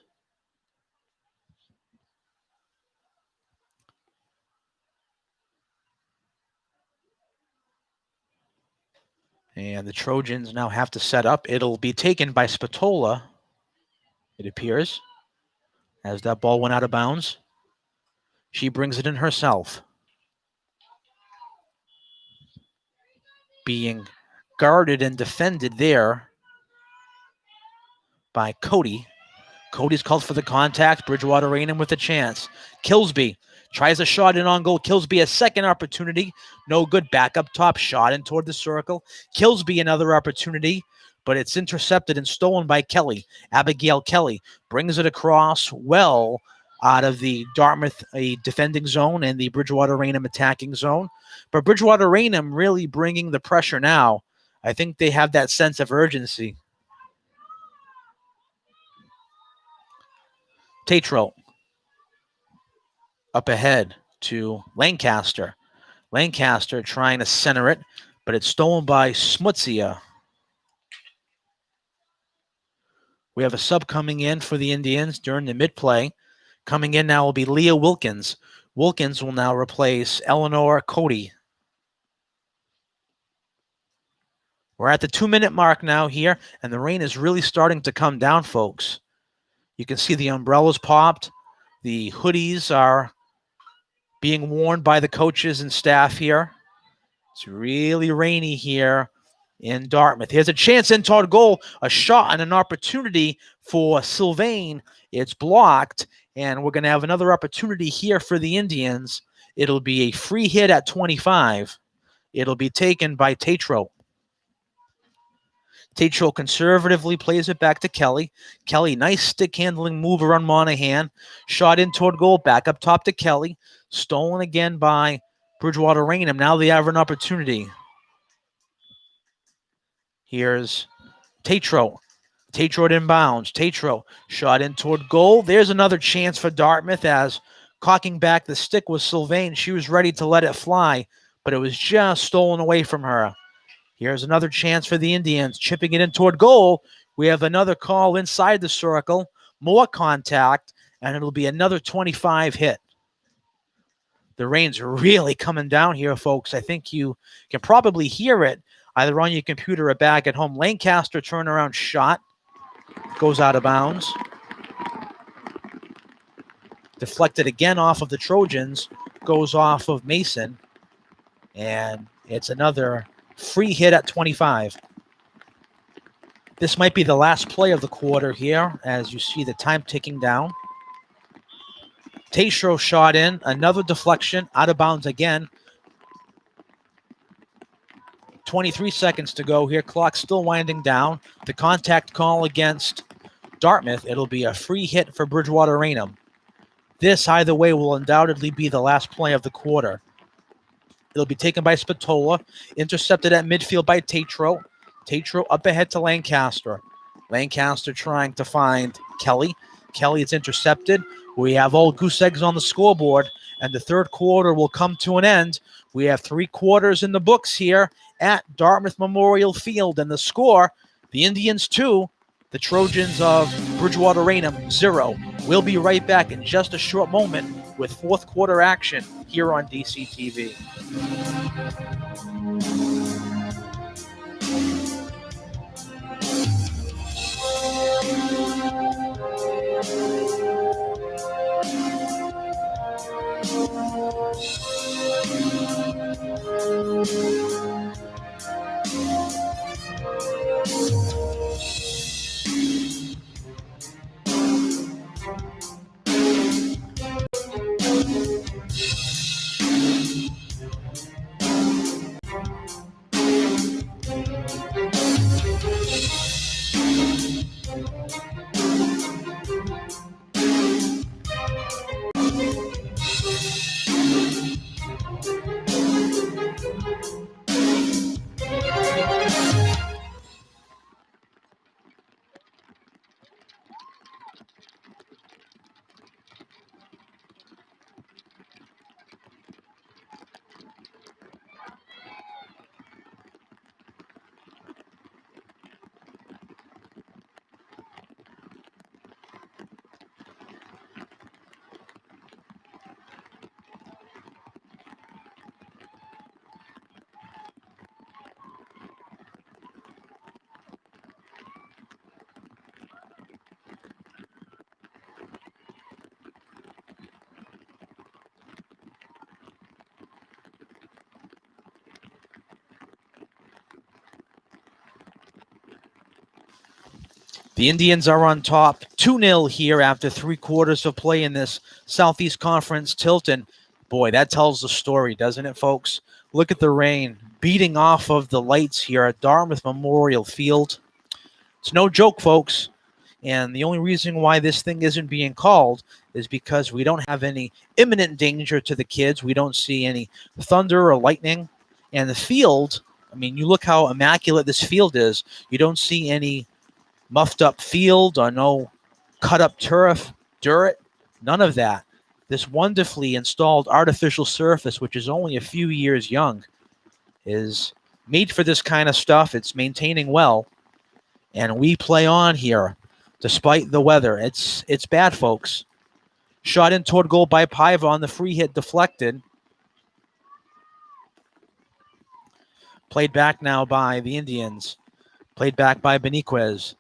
And the Trojans now have to set up. It'll be taken by Spatola, it appears, as that ball went out of bounds. She brings it in herself. Being guarded and defended there by Cody. Cody's called for the contact. Bridgewater-Raynham with a chance. Kilsby tries a shot in on goal. Kilsby a second opportunity. No good. Back up top. Shot in toward the circle. Kilsby another opportunity, but it's intercepted and stolen by Kelly. Abigail Kelly brings it across well out of the Dartmouth defending zone and the Bridgewater-Raynham attacking zone. But Bridgewater-Raynham really bringing the pressure now. I think they have that sense of urgency. Tatro up ahead to Lancaster. Lancaster trying to center it, but it's stolen by Smutzia. We have a sub coming in for the Indians during the mid-play. Coming in now will be Leah Wilkins. Wilkins will now replace Eleanor Cody. We're at the 2-minute mark now here, and the rain is really starting to come down, folks. You can see the umbrellas popped. The hoodies are being worn by the coaches and staff here. It's really rainy here in Dartmouth. Here's a chance in toward goal, a shot and an opportunity for Sylvain. It's blocked, and we're going to have another opportunity here for the Indians. It'll be a free hit at 25. It'll be taken by Tatro. Tatro conservatively plays it back to Kelly. Kelly, nice stick handling move around Monahan. Shot in toward goal, back up top to Kelly. Stolen again by Bridgewater-Raynham. Now they have an opportunity. Here's Tatro. Tatro inbounds. Tatro shot in toward goal. There's another chance for Dartmouth as cocking back the stick was Sylvain. She was ready to let it fly, but it was just stolen away from her. Here's another chance for the Indians, chipping it in toward goal. We have another call inside the circle, more contact, and it'll be another 25 hit. The rain's really coming down here, folks. I think you can probably hear it either on your computer or back at home. Lancaster turnaround shot goes out of bounds. Deflected again off of the Trojans, goes off of Mason, and it's another free hit at 25. This might be the last play of the quarter here as you see the time ticking down. Tatro shot in, another deflection, out of bounds again. 23 seconds to go here. Clock still winding down. The contact call against Dartmouth. It'll be a free hit for Bridgewater-Raynham. This, either way, will undoubtedly be the last play of the quarter. It'll be taken by Spatola, intercepted at midfield by Tatro. Tatro up ahead to Lancaster. Lancaster trying to find Kelly. Kelly is intercepted. We have all goose eggs on the scoreboard, and the third quarter will come to an end. We have 3 quarters in the books here at Dartmouth Memorial Field, and the score, the Indians 2, the Trojans of Bridgewater-Raynham 0. We'll be right back in just a short moment with fourth quarter action here on DCTV. The Indians are on top 2-0 here after 3 quarters of play in this Southeast Conference tilt. And boy, that tells the story, doesn't it, folks? Look at the rain beating off of the lights here at Dartmouth Memorial Field. It's no joke, folks. And the only reason why this thing isn't being called is because we don't have any imminent danger to the kids. We don't see any thunder or lightning. And the field, I mean, you look how immaculate this field is. You don't see any muffed up field or no cut up turf. dirt, none of that. This wonderfully installed artificial surface, which is only a few years young, is made for this kind of stuff. It's maintaining well, and we play on here despite the weather. It's bad, folks. Shot in toward goal by Paiva on the free hit, deflected. Played back now by the Indians. Played back by Beniquez.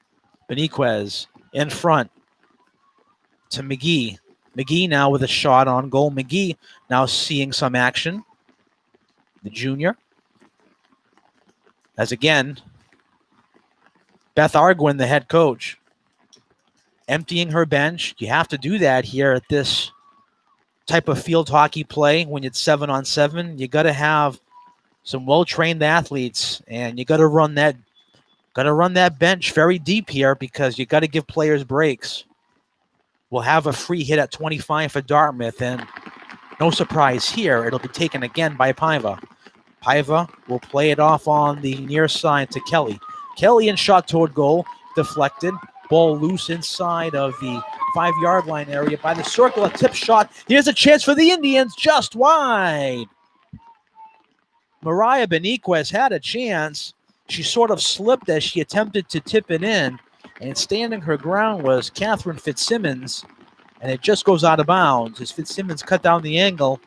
Beniquez in front to McGee. McGee now with a shot on goal. McGee now seeing some action. The junior. As again, Beth Arguin, the head coach, emptying her bench. You have to do that here at this type of field hockey play when it's 7-on-7. You got to have some well-trained athletes, and you got to run that bench very deep here because you got to give players breaks. We'll have a free hit at 25 for Dartmouth, and no surprise here, it'll be taken again by Paiva. Paiva will play it off on the near side to Kelly. Kelly in shot toward goal, deflected. Ball loose inside of the 5-yard line area by the circle. A tip shot. Here's a chance for the Indians, just wide. Mariah Beniquez had a chance. She sort of slipped as she attempted to tip it in, and standing her ground was Catherine Fitzsimmons, and it just goes out of bounds as Fitzsimmons cut down the angle.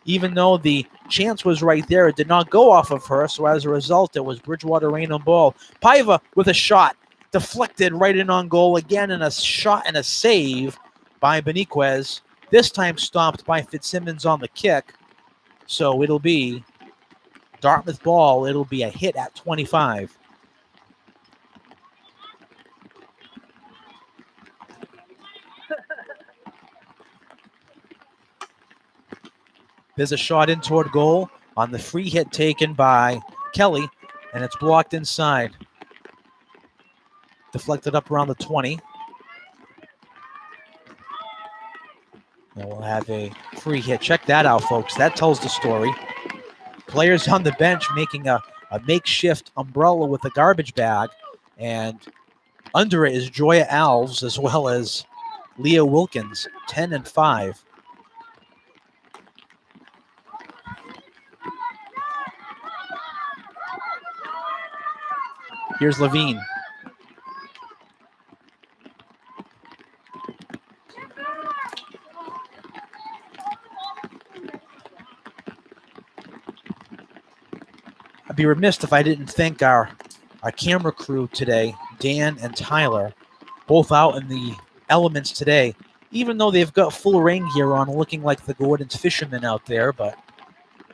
Even though the chance was right there, it did not go off of her, so as a result, it was Bridgewater-Raynham ball. Paiva with a shot, deflected right in on goal again, and a shot and a save by Beniquez. This time stopped by Fitzsimmons on the kick, so it'll be Dartmouth ball. It'll be a hit at 25. There's a shot in toward goal on the free hit taken by Kelly, and it's blocked inside. Deflected up around the 20. And we'll have a free hit. Check that out, folks. That tells the story. Players on the bench making a makeshift umbrella with a garbage bag, and under it is Joya Alves as well as Leah Wilkins, 10-5. Here's Levine. I'd be remiss if I didn't thank our camera crew today, Dan and Tyler, both out in the elements today, even though they've got full rain gear on, looking like the Gordon's fishermen out there, but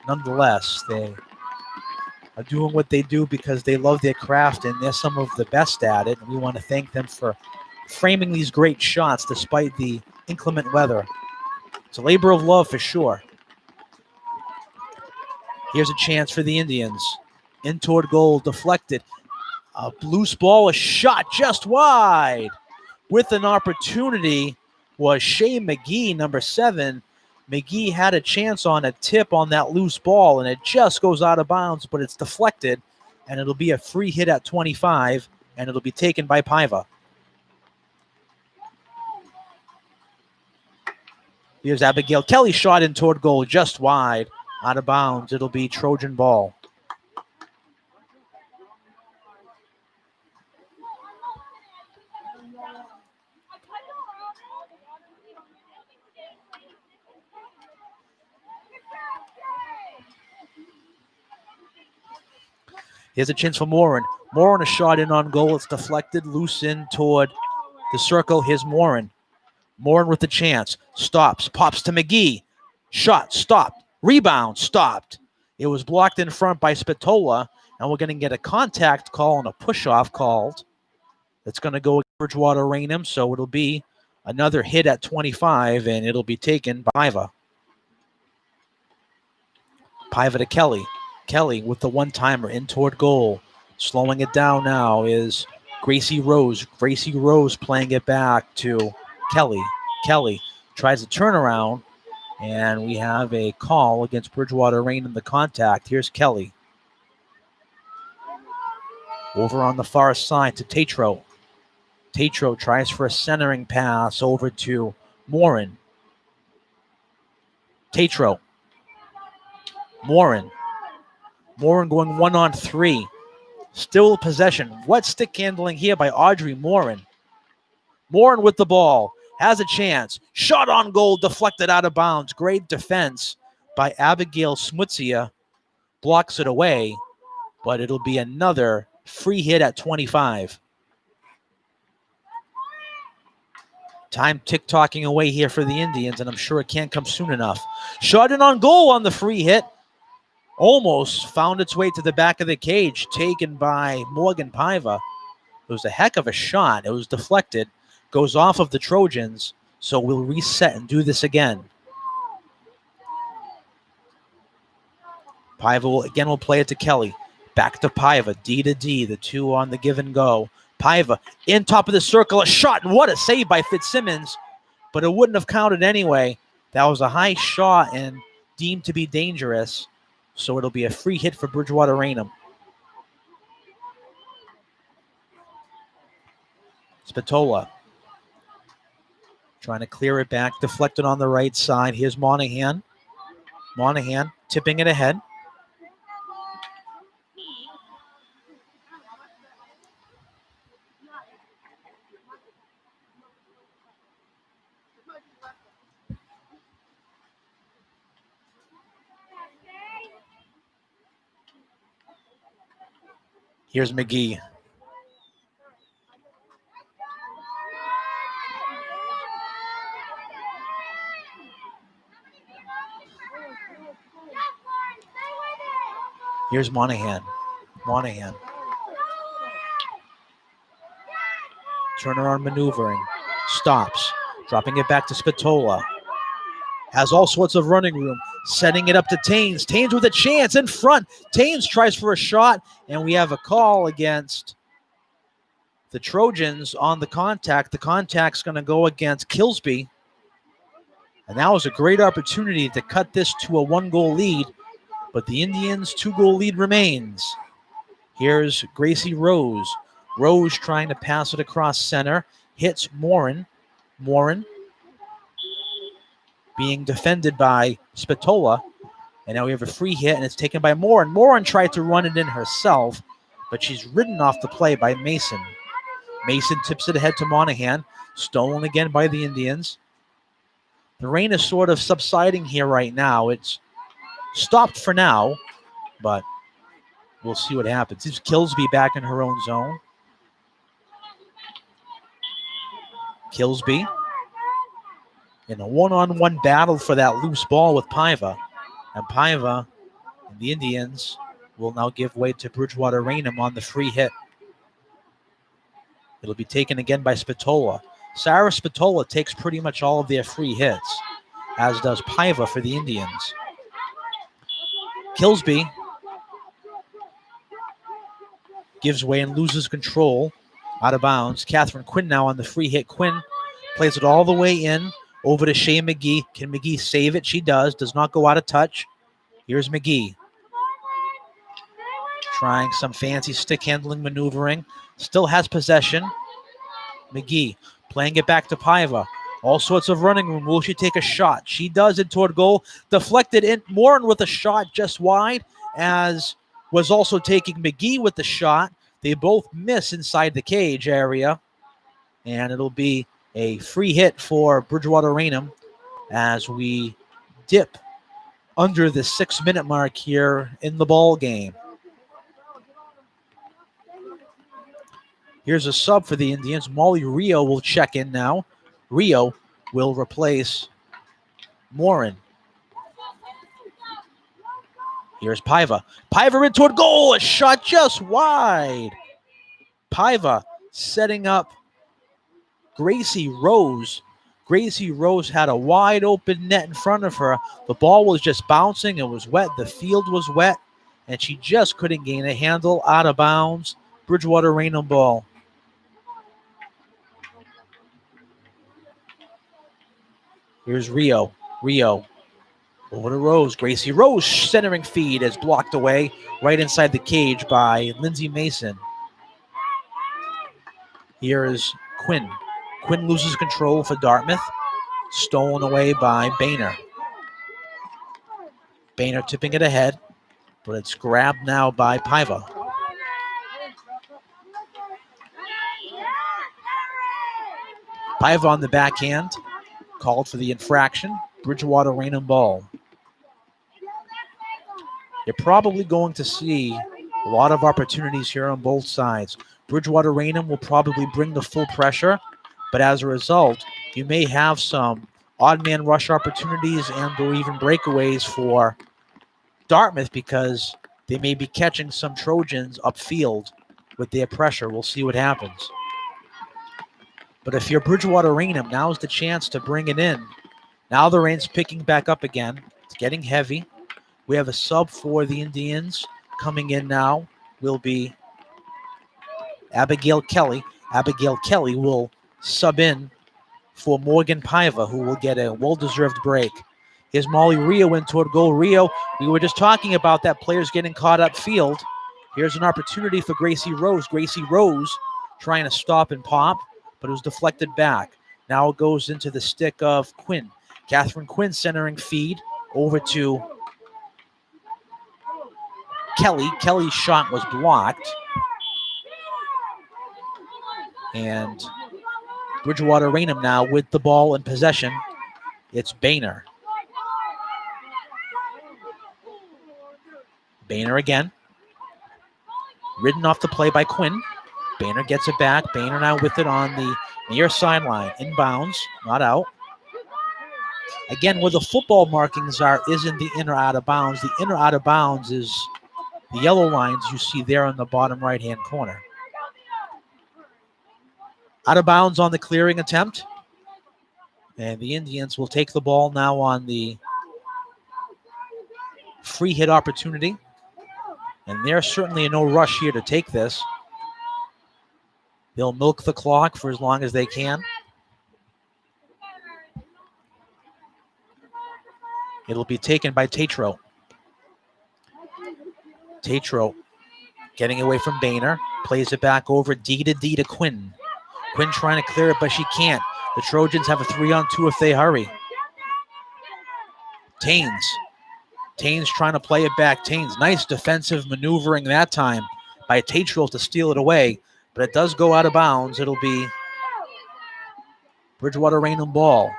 nonetheless, they are doing what they do because they love their craft and they're some of the best at it. And we want to thank them for framing these great shots despite the inclement weather. It's a labor of love for sure. Here's a chance for the Indians. In toward goal, deflected. A loose ball, a shot just wide. With an opportunity was Shea McGee, number 7. McGee had a chance on a tip on that loose ball, and it just goes out of bounds, but it's deflected, and it'll be a free hit at 25, and it'll be taken by Paiva. Here's Abigail Kelly, shot in toward goal, just wide, out of bounds. It'll be Trojan ball. Here's a chance for Morin. Morin a shot in on goal. It's deflected, loose in toward the circle. Here's Morin. Morin with the chance. Stops, pops to McGee. Shot, stopped. Rebound, stopped. It was blocked in front by Spatola, and we're going to get a contact call and a push-off called. That's going to go with Bridgewater-Raynham, so it'll be another hit at 25, and it'll be taken by Paiva. Paiva to Kelly. Kelly with the one-timer in toward goal. Slowing it down now is Gracie Rose. Gracie Rose playing it back to Kelly. Kelly tries to turn around, and we have a call against Bridgewater-Raynham, the contact. Here's Kelly. Over on the far side to Tatro. Tatro tries for a centering pass over to Morin. Tatro. Morin. Morin going 1-on-3. Still possession. What stick handling here by Audrey Morin. Morin with the ball. Has a chance. Shot on goal. Deflected out of bounds. Great defense by Abigail Smutzia. Blocks it away. But it'll be another free hit at 25. Time tick-tocking away here for the Indians, and I'm sure it can't come soon enough. Shot in on goal on the free hit. Almost found its way to the back of the cage, taken by Morgan Paiva. It was a heck of a shot. It was deflected. Goes off of the Trojans, so we'll reset and do this again. Paiva will play it to Kelly. Back to Paiva, D to D, the two on the give and go. Paiva in top of the circle, a shot, and what a save by Fitzsimmons, but it wouldn't have counted anyway. That was a high shot and deemed to be dangerous, so it'll be a free hit for Bridgewater-Raynham. Spatola trying to clear it back, deflected on the right side. Here's Monahan. Monahan tipping it ahead. Here's McGee. Here's Monahan. Monahan. Turnaround maneuvering. Stops. Dropping it back to Spatola. Has all sorts of running room. Setting it up to Taines. Taines with a chance in front. Taines tries for a shot, and we have a call against the Trojans on the contact. The contact's going to go against Kilsby. And that was a great opportunity to cut this to a 1-goal lead, but the Indians' 2-goal lead remains. Here's Gracie Rose. Rose trying to pass it across center. Hits Morin. Morin being defended by Spatola. And now we have a free hit, and it's taken by Morin. Morin tried to run it in herself, but she's ridden off the play by Mason. Mason tips it ahead to Monahan. Stolen again by the Indians. The rain is sort of subsiding here right now. It's stopped for now, but we'll see what happens. This Kilsby back in her own zone. Kilsby in a one-on-one battle for that loose ball with Paiva. And Paiva and the Indians will now give way to Bridgewater-Raynham on the free hit. It'll be taken again by Spatola. Sarah Spatola takes pretty much all of their free hits, as does Paiva for the Indians. Kilsby gives way and loses control out of bounds. Catherine Quinn now on the free hit. Quinn plays it all the way in over to Shea McGee. Can McGee save it? She does. Does not go out of touch. Here's McGee. Trying some fancy stick handling maneuvering. Still has possession. McGee playing it back to Paiva. All sorts of running room. Will she take a shot? She does it toward goal. Deflected in. Morin with a shot just wide, as was also taking McGee with the shot. They both miss inside the cage area. And it'll be a free hit for Bridgewater-Raynham as we dip under the 6-minute mark here in the ball game. Here's a sub for the Indians. Molly Rio will check in now. Rio will replace Morin. Here's Paiva. Paiva in toward goal. A shot just wide. Paiva setting up Gracie Rose. Gracie Rose had a wide open net in front of her. The ball was just bouncing. It was wet. The field was wet. And she just couldn't gain a handle. Out of bounds. Bridgewater-Raynham ball. Here's Rio. Rio over to Rose. Gracie Rose centering feed is blocked away right inside the cage by Lindsay Mason. Here is Quinn. Quinn loses control for Dartmouth. Stolen away by Boehner. Boehner tipping it ahead, but it's grabbed now by Paiva. Paiva on the backhand, called for the infraction. Bridgewater-Raynham ball. You're probably going to see a lot of opportunities here on both sides. Bridgewater-Raynham will probably bring the full pressure, but as a result, you may have some odd man rush opportunities and or even breakaways for Dartmouth because they may be catching some Trojans upfield with their pressure. We'll see what happens. But if you're Bridgewater-Raynham, now's the chance to bring it in. Now the rain's picking back up again. It's getting heavy. We have a sub for the Indians. Coming in now will be Abigail Kelly. Abigail Kelly will sub in for Morgan Paiva, who will get a well-deserved break. Here's Molly Rio in toward goal. Rio, we were just talking about that players getting caught up field. Here's an opportunity for Gracie Rose. Gracie Rose trying to stop and pop, but it was deflected back. Now it goes into the stick of Quinn. Catherine Quinn centering feed over to Kelly. Kelly's shot was blocked. And Bridgewater-Raynham now with the ball in possession. It's Boehner. Boehner again. Ridden off the play by Quinn. Boehner gets it back. Boehner now with it on the near sideline. Inbounds, not out. Again, where the football markings are isn't the inner out of bounds. The inner out of bounds is the yellow lines you see there in the bottom right-hand corner. Out of bounds on the clearing attempt. And the Indians will take the ball now on the free hit opportunity. And there's certainly no rush here to take this. They'll milk the clock for as long as they can. It'll be taken by Tatro. Tatro getting away from Boehner. Plays it back over D to Quinn. Quinn trying to clear it, but she can't. The Trojans have a 3-on-2 if they hurry. Taines trying to play it back. Taines, nice defensive maneuvering that time by Tatro to steal it away, but it does go out of bounds. It'll be Bridgewater-Raynham ball.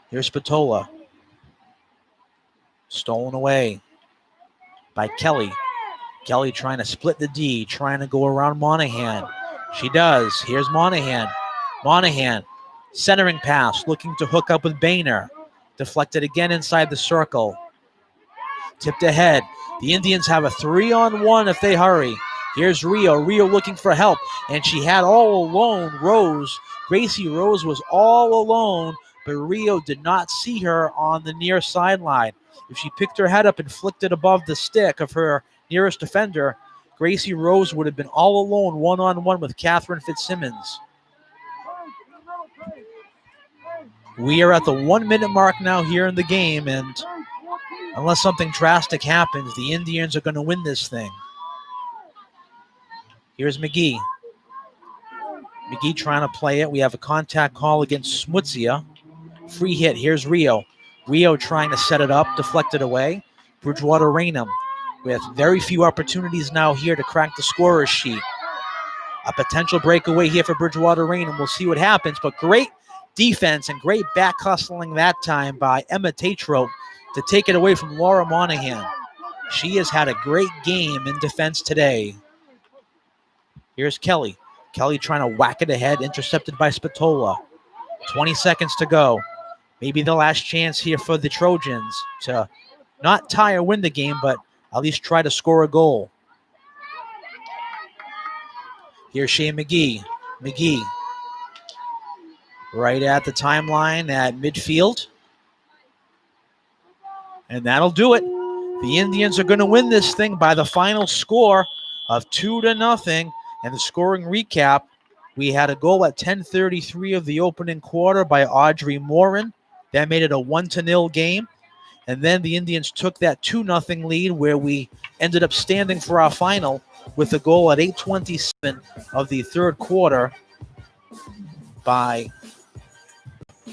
Here's Spatola. Stolen away by Kelly. Kelly trying to split the D, trying to go around Monahan. She does. Here's Monahan. Monahan, centering pass, looking to hook up with Boehner. Deflected again inside the circle. Tipped ahead. The Indians have a 3-on-1 if they hurry. Here's Rio. Rio looking for help, and she had all alone Rose. Gracie Rose was all alone, but Rio did not see her on the near sideline. If she picked her head up and flicked it above the stick of her nearest defender, Gracie Rose would have been all alone, one-on-one with Catherine Fitzsimmons. We are at the 1-minute mark now here in the game, and unless something drastic happens, the Indians are going to win this thing. Here's McGee. McGee trying to play it. We have a contact call against Smutzia. Free hit. Here's Rio. Rio trying to set it up, deflected away. Bridgewater-Raynham with very few opportunities now here to crack the scorer's sheet. A potential breakaway here for Bridgewater-Raynham. We'll see what happens, but great defense and great back hustling that time by Emma Tatro to take it away from Laura Monahan. She has had a great game in defense today. Here's Kelly. Kelly trying to whack it ahead, intercepted by Spatola. 20 seconds to go. Maybe the last chance here for the Trojans to not tie or win the game, but at least try to score a goal. Here's Shea McGee. McGee right at the timeline at midfield. And that'll do it. The Indians are going to win this thing by the final score of 2-0. And the scoring recap, we had a goal at 10:33 of the opening quarter by Audrey Morin. That made it a 1-0 game. And then the Indians took that 2-0 lead where we ended up standing for our final with a goal at 8:27 of the third quarter by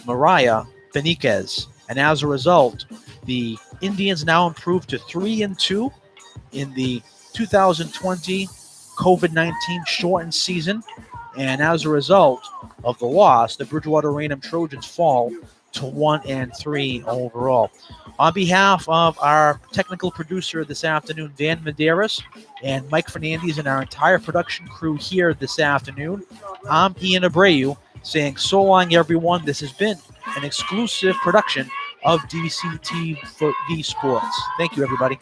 Mariah Benitez. And as a result, the Indians now improved to 3-2 in the 2020 COVID-19 shortened season. And as a result of the loss, the Bridgewater-Raynham Trojans fall to 1-3 overall. On behalf of our technical producer this afternoon, Dan Medeiros, and Mike Fernandez, and our entire production crew here this afternoon, I'm Ian Abreu saying so long, everyone. This has been an exclusive production of DCTV Sports. Thank you, everybody.